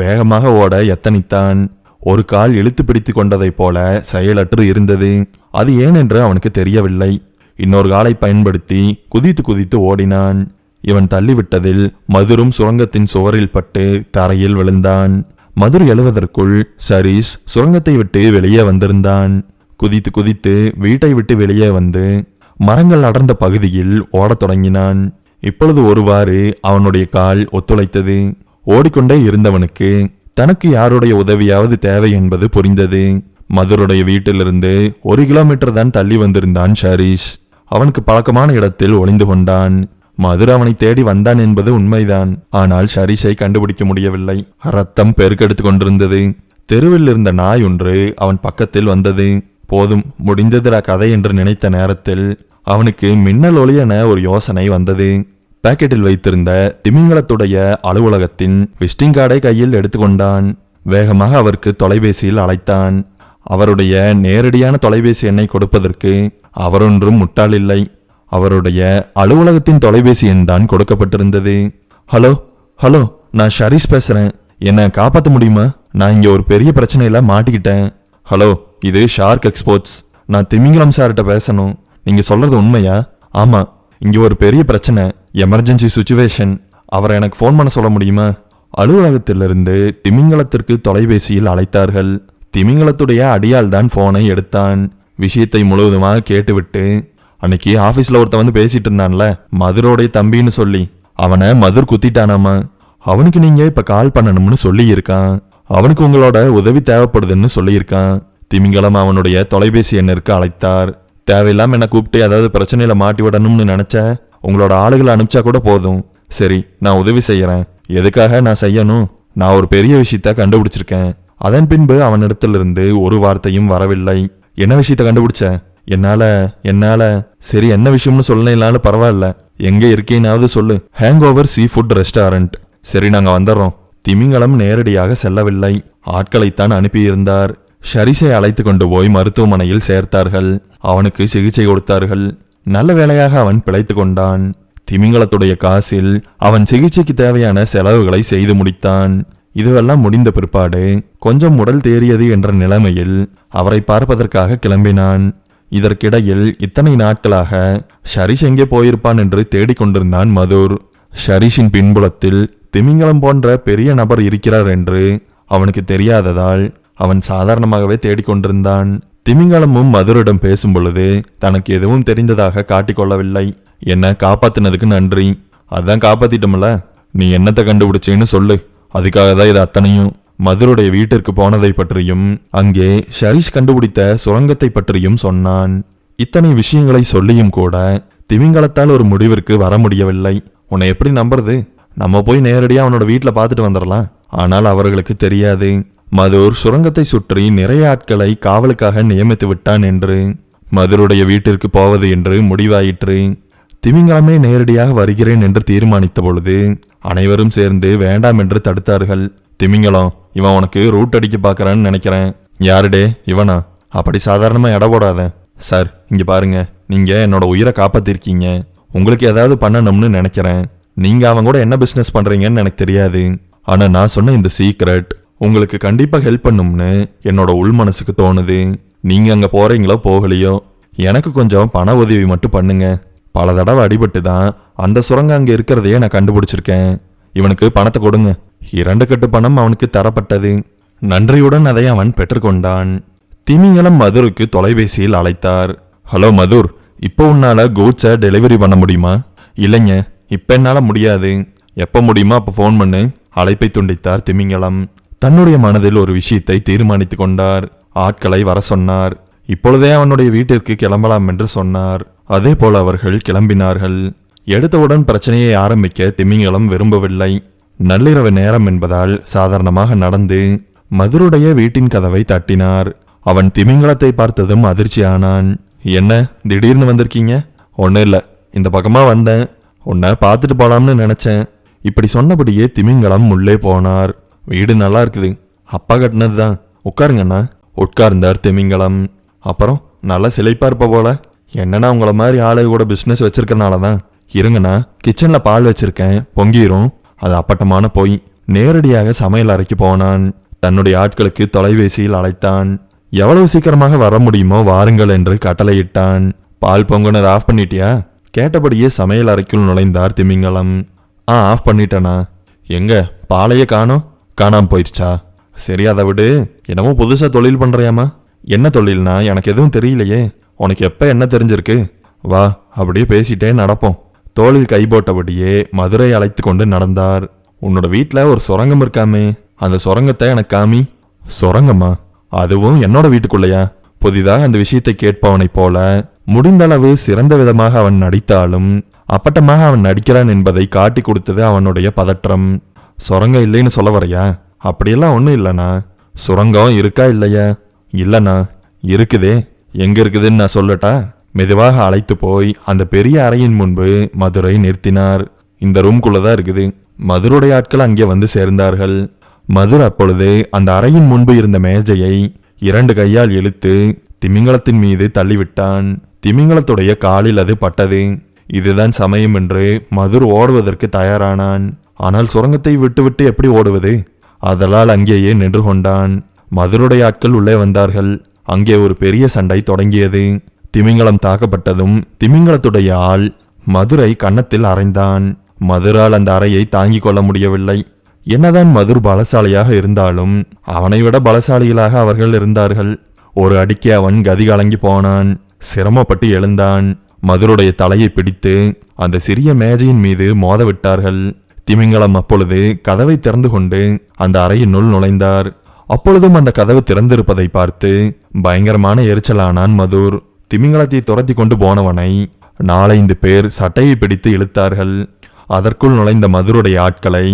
வேகமாக ஓட எத்தனித்தான். ஒரு கால் இழுத்து பிடித்து கொண்டதைப் போல செயலற்று இருந்தது. அது ஏனென்று அவனுக்கு தெரியவில்லை. இன்னொரு காலை பயன்படுத்தி குதித்து குதித்து ஓடினான். இவன் தள்ளிவிட்டதில் மதுரும் சுரங்கத்தின் சுவரில் பட்டு தரையில் விழுந்தான். மதுர் எழுவதற்குள் ஷரிஷ் சுரங்கத்தை விட்டு வெளியே வந்திருந்தான். குதித்து குதித்து வீட்டை விட்டு வெளியே வந்து மரங்கள் அடர்ந்த பகுதியில் ஓடத் தொடங்கினான். இப்பொழுது ஒருவாறு அவனுடைய கால் ஒத்துழைத்தது. ஓடிக்கொண்டே இருந்தவனுக்கு தனக்கு யாருடைய உதவியாவது தேவை என்பது புரிந்தது. மதுருடைய வீட்டிலிருந்து 1 கிலோமீட்டர் தான் தள்ளி வந்திருந்தான் ஷரிஷ். அவனுக்கு பழக்கமான இடத்தில் ஒளிந்து கொண்டான். மதுர் அவனை தேடி வந்தான் என்பது உண்மைதான். ஆனால் ஷரிஷை கண்டுபிடிக்க முடியவில்லை. ரத்தம் பெருக்கெடுத்து கொண்டிருந்தது. தெருவில் இருந்த நாய் ஒன்று அவன் பக்கத்தில் வந்தது. போதும், முடிந்ததுரா கதை என்று நினைத்த நேரத்தில் அவனுக்கு மின்னல் ஒளி என ஒரு யோசனை வந்தது. பாக்கெட்டில் வைத்திருந்த திமிங்கலத்துடைய அலுவலகத்தின் விசிட்டிங் கார்டை கையில் எடுத்துக்கொண்டான். வேகமாக அவருக்கு தொலைபேசியில் அழைத்தான். அவருடைய நேரடியான தொலைபேசி எண்ணை கொடுப்பதற்கு அவரொன்றும் முட்டாள் இல்லை. அவருடைய அலுவலகத்தின் தொலைபேசி எண் தான் கொடுக்கப்பட்டிருந்தது. ஹலோ ஹலோ, நான் ஷரிஷ் பேசுறேன். என்ன காப்பாற்ற முடியுமா? நான் இங்க ஒரு பெரிய பிரச்சனையில மாட்டிக்கிட்டேன். ஹலோ, இது ஷார்க் எக்ஸ்போர்ட்ஸ். நான் திமிங்கலம் சார்கிட்ட பேசணும். நீங்க சொல்றது உண்மையா? ஆமா, இங்க ஒரு பெரிய பிரச்சனை, எமர்ஜென்சி சுச்சுவேஷன். அவரை எனக்கு ஃபோன் பண்ண சொல்ல முடியுமா? அலுவலகத்திலிருந்து திமிங்கலத்திற்கு தொலைபேசியில் அழைத்தார்கள். திமிங்கலத்துடைய அடியால் தான் போனை எடுத்தான். விஷயத்தை முழுவதுமாக கேட்டுவிட்டு, அன்னைக்கு ஆபீஸ்ல ஒருத்த வந்து பேசிட்டு இருந்தான்ல, மதுரோடைய தம்பின்னு சொல்லி, அவனை மதுர் குத்திட்டானாமா. அவனுக்கு நீங்க இப்ப கால் பண்ணணும்னு சொல்லி இருக்கான். அவனுக்கு உங்களோட உதவி தேவைப்படுதுன்னு சொல்லியிருக்கான். திமிங்கலம் அவனுடைய தொலைபேசி எண்ணிற்கு அழைத்தார். தேவையில்லாம என்ன கூப்பிட்டு ஏதாவது பிரச்சனையில மாட்டி விடணும்னு நினைச்ச உங்களோட ஆளுகளை அனுப்பிச்சா கூட போதும். சரி, நான் உதவி செய்யறேன். எதுக்காக நான் செய்யணும்? நான் ஒரு பெரிய விஷயத்த கண்டுபிடிச்சிருக்கேன். அதன் பின்பு அவனிடத்திலிருந்து ஒரு வார்த்தையும் வரவில்லை. என்ன விஷயத்த கண்டுபிடிச்ச? என்னால சரி, என்ன விஷயம்னு சொல்லனாலும் பரவாயில்ல. எங்க இருக்கேனாவது சொல்லு. Hangover seafood restaurant. சரி, நாங்க வந்துடுறோம். திமிங்கலம் நேரடியாக செல்லவில்லை. ஆட்களைத்தான் அனுப்பியிருந்தார். ஷரிஷை அழைத்து கொண்டு போய் மருத்துவமனையில் சேர்த்தார்கள். அவனுக்கு சிகிச்சை கொடுத்தார்கள். நல்ல வேளையாக அவன் பிழைத்து கொண்டான். திமிங்கலத்துடைய காசில் அவன் சிகிச்சைக்கு தேவையான செலவுகளை செய்து முடித்தான். இதுவெல்லாம் முடிந்த பிற்பாடு கொஞ்சம் உடல் தேறியது என்ற நிலைமையில் அவரை பார்ப்பதற்காக கிளம்பினான். இதற்கிடையில் இத்தனை நாட்களாக ஷரிஷ் எங்கே போயிருப்பான் என்று தேடிக்கொண்டிருந்தான் மதுர். ஷரிஷின் பின்புலத்தில் திமிங்கலம் போன்ற பெரிய நபர் இருக்கிறார் என்று அவனுக்கு தெரியாததால் அவன் சாதாரணமாகவே தேடிக்கொண்டிருந்தான். திமிங்கலமும் மதுரிடம் பேசும் பொழுது தனக்கு எதுவும் தெரிந்ததாக காட்டிக்கொள்ளவில்லை. என்ன காப்பாத்தினதுக்கு நன்றி. அதான் காப்பாத்திட்டோம்ல, நீ என்னத்தை கண்டுபிடிச்சேன்னு சொல்லு. அதுக்காக தான் இது அத்தனையும். மதுருடைய வீட்டிற்கு போனதை பற்றியும் அங்கே ஷரிஷ் கண்டுபிடித்த சுரங்கத்தை பற்றியும் சொன்னான். இத்தனை விஷயங்களை சொல்லியும் கூட திமிங்கலத்தால் ஒரு முடிவிற்கு வர முடியவில்லை. உன்னை எப்படி நம்புறது? நம்ம போய் நேரடியா அவனோட வீட்டில் பார்த்துட்டு வந்துடலாம். ஆனால் அவர்களுக்கு தெரியாது மதுர் சுரங்கத்தை சுற்றி நிறைய ஆட்களை காவலுக்காக நியமித்து விட்டான் என்று. மதுருடைய வீட்டிற்கு போவது என்று முடிவாயிற்று. திமிங்கலமே நேரடியாக வருகிறேன் என்று தீர்மானித்த பொழுது அனைவரும் சேர்ந்து வேண்டாம் என்று தடுத்தார்கள். திமிங்கலம், இவன் உனக்கு ரூட் அடிக்க பார்க்கறான்னு நினைக்கிறேன். யாருடே இவனா? அப்படி சாதாரணமா எடை போடாத. சார், இங்க பாருங்க, நீங்க என்னோட உயிரை காப்பாத்திருக்கீங்க. உங்களுக்கு ஏதாவது பண்ணணும்னு நினைக்கிறேன். நீங்க அவன் கூட என்ன பிசினஸ் பண்றீங்கன்னு எனக்கு தெரியாது. ஆனா நான் சொன்ன இந்த சீக்ரெட் உங்களுக்கு கண்டிப்பா ஹெல்ப் பண்ணும்னு என்னோட உள் மனசுக்கு தோணுது. நீங்க அங்க போறீங்களோ போகலையோ, எனக்கு கொஞ்சம் பண உதவி மட்டும் பண்ணுங்க. பல தடவை அடிபட்டு தான் அந்த சுரங்கம் அங்க இருக்கிறதையே நான் கண்டுபிடிச்சிருக்கேன். இவனுக்கு பணத்தை கொடுங்க. 2 கட்டு பணம் அவனுக்கு தரப்பட்டது. நன்றியுடன் அதை அவன் பெற்றுக்கொண்டான். திமிங்கலம் மதுருக்கு தொலைபேசியில் அழைத்தார். ஹலோ மதுர், இப்போ உன்னால கூட்ஸை டெலிவரி பண்ண முடியுமா? இல்லைங்க, இப்ப என்னால முடியாது. எப்ப முடியுமா அப்ப போன் பண்ணு. அழைப்பை துண்டித்தார் திமிங்கலம். தன்னுடைய மனதில் ஒரு விஷயத்தை தீர்மானித்து கொண்டார். ஆட்களை வர சொன்னார். இப்பொழுதே அவனுடைய வீட்டிற்கு கிளம்பலாம் என்று சொன்னார். அதே போல அவர்கள் கிளம்பினார்கள். எடுத்தவுடன் பிரச்சனையை ஆரம்பிக்க திமிங்கலம் விரும்பவில்லை. நள்ளிரவு நேரம் என்பதால் சாதாரணமாக நடந்து மதுருடைய வீட்டின் கதவை தட்டினார். அவன் திமிங்கலத்தை பார்த்ததும் அதிர்ச்சியானான். என்ன திடீர்னு வந்திருக்கீங்க? ஒன்னும் இல்ல, இந்த பக்கமா வந்தேன். உன்னை பார்த்துட்டு போலாம்னு நினைச்சேன். இப்படி சொன்னபடியே திமிங்கலம் உள்ளே போனார். வீடு நல்லா இருக்குது, அப்பா கட்டினது தான். உட்காருங்கண்ணா. உட்கார்ந்தார் திமிங்கலம். அப்புறம் நல்லா சிலைப்பா இருப்ப போல. என்னன்னா உங்கள மாதிரி ஆளு கூட பிஸ்னஸ் வச்சிருக்கனால தான். இருங்கண்ணா, கிச்சன்ல பால் வச்சிருக்கேன், பொங்கிரும். அது அப்பட்டமான போய் நேரடியாக சமையல் அறைக்கு போனான். தன்னுடைய ஆட்களுக்கு தொலைபேசியில் அழைத்தான். எவ்வளவு சீக்கிரமாக வர முடியுமோ வாருங்கள் என்று கட்டளையிட்டான். பால் பொங்குனதை ஆஃப் பண்ணிட்டியா? கேட்டபடியே சமையல் அறைக்குள் நுழைந்தார் திமிங்கலம். ஆஃப் பண்ணிட்டேனா? எங்க பாலையே காணோம்? காணாம போயிடுச்சா? சரி, அதை விடு. என்னமோ புதுசா தொழில் பண்றியாமா? என்ன தொழில்னா எனக்கு எதுவும் தெரியலையே. உனக்கு எப்ப என்ன தெரிஞ்சிருக்கு? வா, அப்படியே பேசிட்டே நடப்போம். தோளில் கை போட்டபடியே மதுரை அழைத்து கொண்டு நடந்தார். உன்னோட வீட்டுல ஒரு சுரங்கம் இருக்காமே, அந்த சுரங்கத்தை எனக்கு காமி. சுரங்கமா? அதுவும் என்னோட வீட்டுக்குள்ளையா? புதிதாக அந்த விஷயத்தை கேட்பவனைப் போல முடிந்தளவு சிறந்த விதமாக அவன் நடித்தாலும் அப்பட்டமாக அவன் நடிக்கிறான் என்பதை காட்டி கொடுத்தது அவனுடைய பதற்றம். சுரங்கம் இல்லைன்னு சொல்ல வரையா? அப்படியெல்லாம் ஒன்றும் இல்லைண்ணா. சுரங்கம் இருக்கா இல்லையா? இல்லைண்ணா. இருக்குதே. எங்க இருக்குதுன்னு நான் சொல்லட்டா? மெதுவாக அழைத்து போய் அந்த பெரிய அறையின் முன்பு மதுரை நிறுத்தினார். இந்த ரூம்குள்ளதான் இருக்குது. மதுருடைய ஆட்கள் அங்கே வந்து சேர்ந்தார்கள். மதுர் அப்பொழுது அந்த அறையின் முன்பு இருந்த மேஜையை 2 கையால் இழுத்து திமிங்கலத்தின் மீது தள்ளிவிட்டான். திமிங்கலத்துடைய காலில் அது பட்டது. இதுதான் சமயம் என்று மதுர் ஓடுவதற்கு தயாரானான். ஆனால் சுரங்கத்தை விட்டுவிட்டு எப்படி ஓடுவது? அதனால் அங்கேயே நின்று கொண்டான். மதுருடைய ஆட்கள் உள்ளே வந்தார்கள். அங்கே ஒரு பெரிய சண்டை தொடங்கியது. திமிங்கலம் தாக்கப்பட்டதும் திமிங்கலத்துடைய ஆள் மதுரை கன்னத்தில் அறைந்தான். மதுரால் அந்த அறையை தாங்கிக் கொள்ள முடியவில்லை. என்னதான் மதுர் பலசாலியாக இருந்தாலும் அவனை விட பலசாலிகளாக அவர்கள் இருந்தார்கள். ஒரு அடிக்கு அவன் கதி கலங்கி போனான். சிரமப்பட்டு எழுந்தான். மதுருடைய தலையை பிடித்து அந்த சிறிய மேஜையின் மீது மோத விட்டார்கள். திமிங்கலம் அப்பொழுது கதவை திறந்து கொண்டு அந்த அறையினுள் நுழைந்தார். அப்பொழுதும் அந்த கதவு திறந்திருப்பதை பார்த்து பயங்கரமான எரிச்சலானான் மதுர். திமிங்கலத்தை துரத்தி கொண்டு போனவனை 4-5 பேர் சட்டையை பிடித்து இழுத்தார்கள். அதற்குள் நுழைந்த மதுருடைய ஆட்களை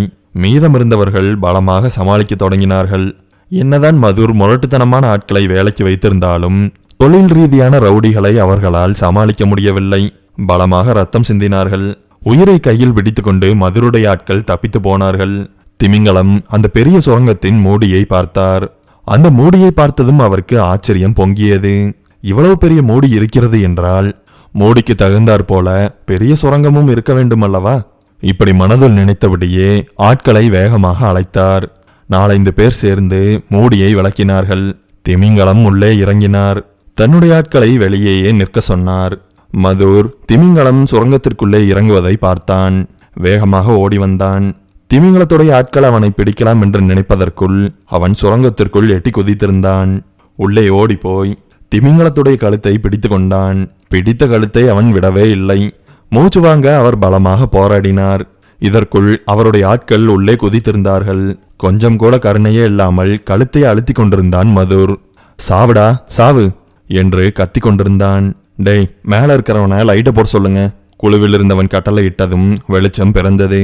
மீதமிருந்தவர்கள் பலமாக சமாளிக்க தொடங்கினார்கள். என்னதான் மதுர் முரட்டுத்தனமான ஆட்களை வேலைக்கு வைத்திருந்தாலும் தொழில் ரீதியான ரவுடிகளை அவர்களால் சமாளிக்க முடியவில்லை. பலமாக ரத்தம் சிந்தினார்கள். உயிரை கையில் பிடித்துக்கொண்டு மதுருடைய ஆட்கள் தப்பித்து போனார்கள். திமிங்கலம் அந்த பெரிய சுரங்கத்தின் மூடியை பார்த்தார். அந்த மூடியை பார்த்ததும் அவருக்கு ஆச்சரியம் பொங்கியது. இவ்வளவு பெரிய மூடி இருக்கிறது என்றால் மூடிக்கு தகுந்தாற் போல பெரிய சுரங்கமும் இருக்க வேண்டும் அல்லவா? இப்படி மனதில் நினைத்தபடியே ஆட்களை வேகமாக அழைத்தார். 4-5 பேர் சேர்ந்து மூடியை விளக்கினார்கள். திமிங்கலம் உள்ளே இறங்கினார். தன்னுடைய ஆட்களை வெளியேயே நிற்க சொன்னார். மதுர் திமிங்கலம் சுரங்கத்திற்குள்ளே இறங்குவதை பார்த்தான். வேகமாக ஓடி வந்தான். திமிங்கலத்துடைய ஆட்கள் அவனை பிடிக்கலாம் என்று நினைப்பதற்குள் அவன் சுரங்கத்திற்குள் எட்டி குதித்திருந்தான். உள்ளே ஓடி போய் திமிங்கலத்துடைய கழுத்தை பிடித்து கொண்டான். பிடித்த கழுத்தை அவன் விடவே இல்லை. மூச்சு வாங்க அவர் பலமாக போராடினார். இதற்குள் அவருடைய ஆட்கள் உள்ளே குதித்திருந்தார்கள். கொஞ்சம் கூட கருணையே இல்லாமல் கழுத்தை அழுத்தி கொண்டிருந்தான் மதுர். சாவுடா சாவு என்று கத்தி கொண்டிருந்தான். டேய், மேல இருக்கிறவனை லைட்டை போட சொல்லுங்க. குழுவில் இருந்தவன் கட்டளை இட்டதும் வெளிச்சம் பிறந்தது.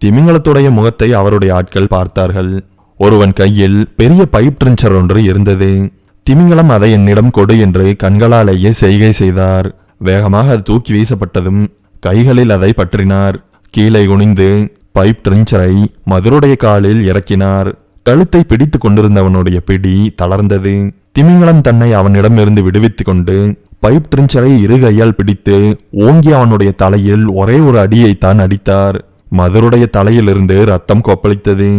திமிங்கலத்துடைய முகத்தை அவருடைய ஆட்கள் பார்த்தார்கள். ஒருவன் கையில் பெரிய பைப் ட்ரென்ச்சர் ஒன்று இருந்தது. திமிங்கலம் அதை என்னிடம் கொடு என்று கண்களாலேயே செய்கை செய்தார். வேகமாக அது தூக்கி வீசப்பட்டதும் கைகளில் அதை பற்றினார். கீழே குனிந்து பைப் ட்ரென்ச்சரை மதுருடைய காலில் இறக்கினார். கழுத்தை பிடித்து கொண்டிருந்தவனுடைய பிடி தளர்ந்தது. திமிங்கலம் தன்னை அவனிடமிருந்து விடுவித்துக் கொண்டு பைப் ட்ரென்ச்சரை 2 கையால் பிடித்து ஓங்கி அவனுடைய தலையில் ஒரே ஒரு அடியைத்தான் அடித்தார். மதுருடைய தலையிலிருந்து ரத்தம் கொப்பளித்தது.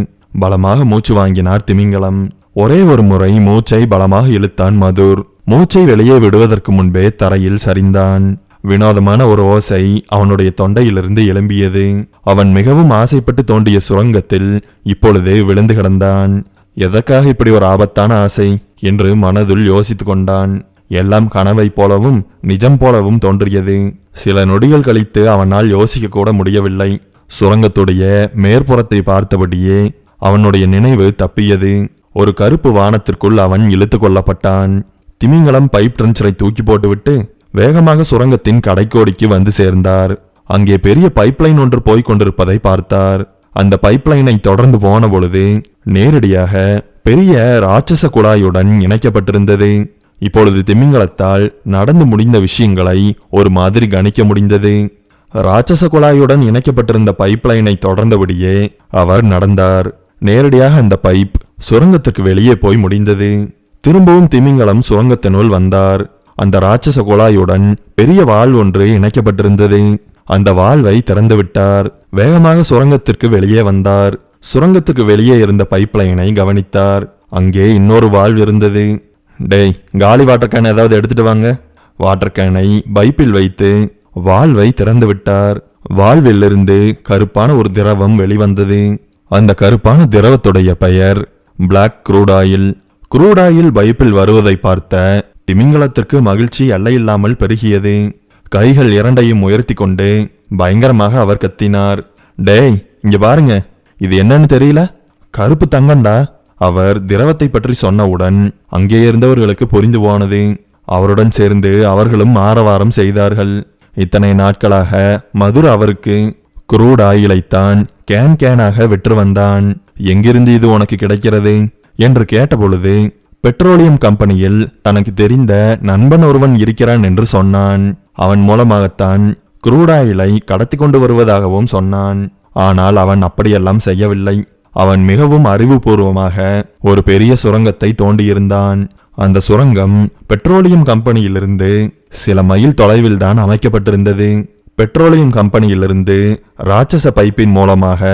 பலமாக மூச்சு வாங்கினார் திமிங்கலம். ஒரே ஒரு முறை மூச்சை பலமாக இழுத்தான் மதுர். மூச்சை வெளியே விடுவதற்கு முன்பே தரையில் சரிந்தான். வினோதமான ஒரு ஓசை அவனுடைய தொண்டையிலிருந்து எழும்பியது. அவன் மிகவும் ஆசைப்பட்டு தோண்டிய சுரங்கத்தில் இப்பொழுது விழுந்து கிடந்தான். எதற்காக இப்படி ஒரு ஆபத்தான ஆசை என்று மனதுள் யோசித்து கொண்டான். எல்லாம் கனவை போலவும் நிஜம் போலவும் தோன்றியது. சில நொடிகள் கழித்து அவனால் யோசிக்க கூட முடியவில்லை. சுரங்கத்துடைய மேற்புறத்தை பார்த்தபடியே அவனுடைய நினைவு தப்பியது. ஒரு கருப்பு வானத்திற்குள் அவன் இழுத்து கொள்ளப்பட்டான். திமிங்கலம் பைப் ட்ரென்ச்சரை தூக்கி போட்டுவிட்டு வேகமாக சுரங்கத்தின் கடைக்கோடிக்கு வந்து சேர்ந்தார். அங்கே பெரிய பைப்லைன் ஒன்று போய்க் கொண்டிருப்பதை பார்த்தார். அந்த பைப்லைனை தொடர்ந்து போன பொழுது நேரடியாக பெரிய ராட்சச குழாயுடன் இணைக்கப்பட்டிருந்தது. இப்பொழுது திமிங்கலத்தால் நடந்து முடிந்த விஷயங்களை ஒரு மாதிரி கணிக்க முடிந்தது. ராட்சச குழாயுடன் இணைக்கப்பட்டிருந்த பைப்லைனை தொடர்ந்தபடியே அவர் நடந்தார். நேரடியாக அந்த பைப் சுரங்கத்துக்கு வெளியே போய் முடிந்தது. திரும்பவும் திமிங்கலம் சுரங்கத்தினுள் வந்தார். அந்த ராட்சச குழாயுடன் பெரிய வாள் ஒன்று இணைக்கப்பட்டிருந்தது. அந்த வால்வை திறந்து விட்டார். வேகமாக சுரங்கத்திற்கு வெளியே வந்தார். சுரங்கத்துக்கு வெளியே இருந்த பைப்லைனை கவனித்தார். அங்கே இன்னொரு வால்வ் இருந்தது. டேய், காலி வாட்டர் கேன் ஏதாவது எடுத்துட்டு வாங்க. வாட்டர் கேனை பைப்பில் வைத்து வால்வை திறந்து விட்டார். வால்விலிருந்து கருப்பான ஒரு திரவம் வெளிவந்தது. அந்த கருப்பான திரவத்துடைய பெயர் black crude oil. Crude oil பைப்பில் வருவதை பார்த்த திமிங்கலத்திற்கு மகிழ்ச்சி எல்லையில்லாமல் பெருகியது. கைகள் இரண்டையும் உயர்த்தி கொண்டு பயங்கரமாக அவர் கத்தினார். டேய், இங்க பாருங்க, இது என்னன்னு தெரியல, கருப்பு தங்கண்டா. அவர் திரவத்தை பற்றி சொன்னவுடன் அங்கே இருந்தவர்களுக்கு புரிந்து போனது. அவருடன் சேர்ந்து அவர்களும் ஆரவாரம் செய்தார்கள். இத்தனை நாட்களாக மதுர் அவருக்கு குரூட் ஆயிலைத்தான் கேன் கேனாக விற்று வந்தான். எங்கிருந்து இது உனக்கு கிடைக்கிறது என்று கேட்டபொழுது பெட்ரோலியம் கம்பெனியில் தனக்கு தெரிந்த நண்பன் ஒருவன் இருக்கிறான் என்று சொன்னான். அவன் மூலமாகத்தான் குரூட் ஆயிலை கடத்தி கொண்டு வருவதாகவும் சொன்னான். ஆனால் அவன் அப்படியெல்லாம் செய்யவில்லை. அவன் மிகவும் அறிவுபூர்வமாக ஒரு பெரிய சுரங்கத்தை தோண்டியிருந்தான். அந்த சுரங்கம் பெட்ரோலியம் கம்பெனியிலிருந்து சில மைல் தொலைவில் தான் அமைக்கப்பட்டிருந்தது. பெட்ரோலியம் கம்பெனியிலிருந்து ராட்சச பைப்பின் மூலமாக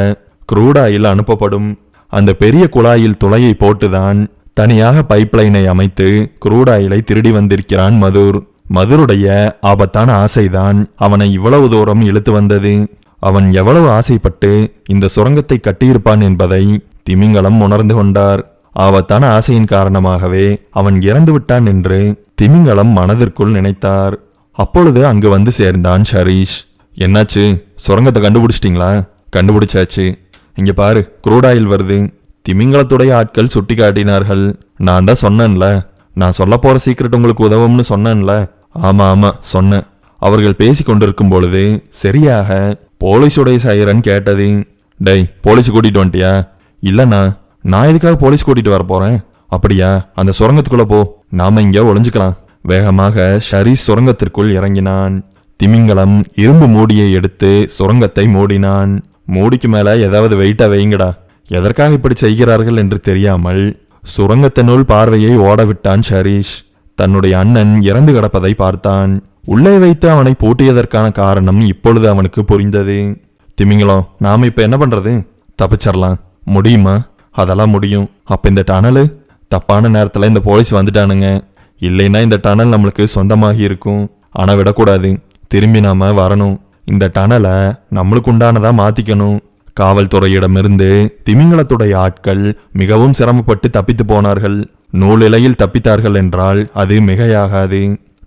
குரூட் ஆயில் அனுப்பப்படும். அந்த பெரிய குழாயில் துளையை போட்டுதான் தனியாக பைப்லைனை அமைத்து குரூட் ஆயிலை திருடி வந்திருக்கிறான் மதுர். மதுருடைய ஆபத்தான ஆசைதான் அவனை இவ்வளவு தூரம் இழுத்து வந்தது. அவன் எவ்வளவு ஆசைப்பட்டு இந்த சுரங்கத்தை கட்டியிருப்பான் என்பதை திமிங்கலம் உணர்ந்து கொண்டார். ஆபத்தான ஆசையின் காரணமாகவே அவன் இறந்து விட்டான் என்று திமிங்கலம் மனதிற்குள் நினைத்தார். அப்பொழுது அங்கு வந்து சேர்ந்தான் ஷரீஷ். என்னாச்சு, சுரங்கத்தை கண்டுபிடிச்சிட்டிங்களா? கண்டுபிடிச்சாச்சு. இங்க பாரு, குரூட் ஆயில் வருது. திமிங்கலத்துடைய ஆட்கள் சுட்டி காட்டினார்கள். நான் தான் சொன்னேன்ல, நான் சொல்ல போற சீக்கிரட் உங்களுக்கு உதவும்னு சொன்னேன்ல. ஆமா சொன்னேன். அவர்கள் பேசி கொண்டிருக்கும் பொழுது சரியாக போலீஸுடைய சைரன் கேட்டது. டேய், போலீஸ் கூட்டிட்டு வந்துட்டியா? இல்லண்ணா, நான் எதுக்காக போலீஸ் கூட்டிட்டு வர போறேன்? அப்படியா, அந்த சுரங்கத்துக்குள்ள போ, நாம இங்க ஒளிஞ்சுக்கலாம். வேகமாக ஷரீஷ் சுரங்கத்திற்குள் இறங்கினான். திமிங்கலம் இரும்பு மூடியை எடுத்து சுரங்கத்தை மூடினான். மூடிக்கு மேல ஏதாவது வெயிட்டா வைங்கடா. எதற்காக இப்படி செய்கிறார்கள் என்று தெரியாமல் சுரங்கத்தினுள் பார்வையை ஓடவிட்டான் ஷரீஷ். தன்னுடைய அண்ணன் இறந்து கிடப்பதை பார்த்தான். உள்ளே வைத்து அவனை பூட்டியதற்கான காரணம் இப்பொழுது அவனுக்கு புரிந்தது. திமிங்கலம், நாம இப்ப என்ன பண்றது? தப்பிச்சிடலாம். முடியுமா? அதெல்லாம் முடியும். அப்ப இந்த டனலு? தப்பான நேரத்துல இந்த போலீஸ் வந்துட்டானுங்க. இல்லைன்னா இந்த டனல் நம்மளுக்கு சொந்தமாகி இருக்கும். ஆனா விடக்கூடாது, திரும்பி நாம வரணும். இந்த டனலை நம்மளுக்கு உண்டானதா மாத்திக்கணும். காவல்துறையிடமிருந்து திமிங்கலத்துடைய ஆட்கள் மிகவும் சிரமப்பட்டு தப்பித்து போனார்கள். நூலிலையில் தப்பித்தார்கள் என்றால் அது மிகையாகாது.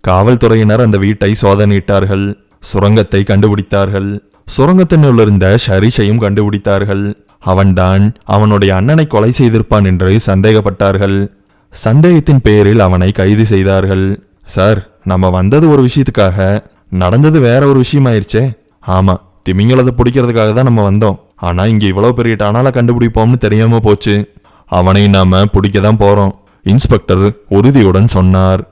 காவல்துறையினர் அந்த வீட்டை சோதனையிட்டார்கள். சுரங்கத்தை கண்டுபிடித்தார்கள். சுரங்கத்தினுள் இருந்த ஷரீஷையும் கண்டுபிடித்தார்கள். அவன்தான் அவனுடைய அண்ணனை கொலை செய்திருப்பான் என்று சந்தேகப்பட்டார்கள். சந்தேகத்தின் பேரில் அவனை கைது செய்தார்கள். சார், நம்ம வந்தது ஒரு விஷயத்துக்காக, நடந்தது வேற ஒரு விஷயமாயிருச்சே. ஆமா, திமிங்கலத்தை பிடிக்கிறதுக்காக தான் நம்ம வந்தோம். ஆனா இங்க இவ்வளவு பெரிய டனால கண்டுபிடிப்போம்னு தெரியாம போச்சு. அவனை நாம பிடிக்க தான் போறோம், இன்ஸ்பெக்டர் உறுதியுடன் சொன்னார்.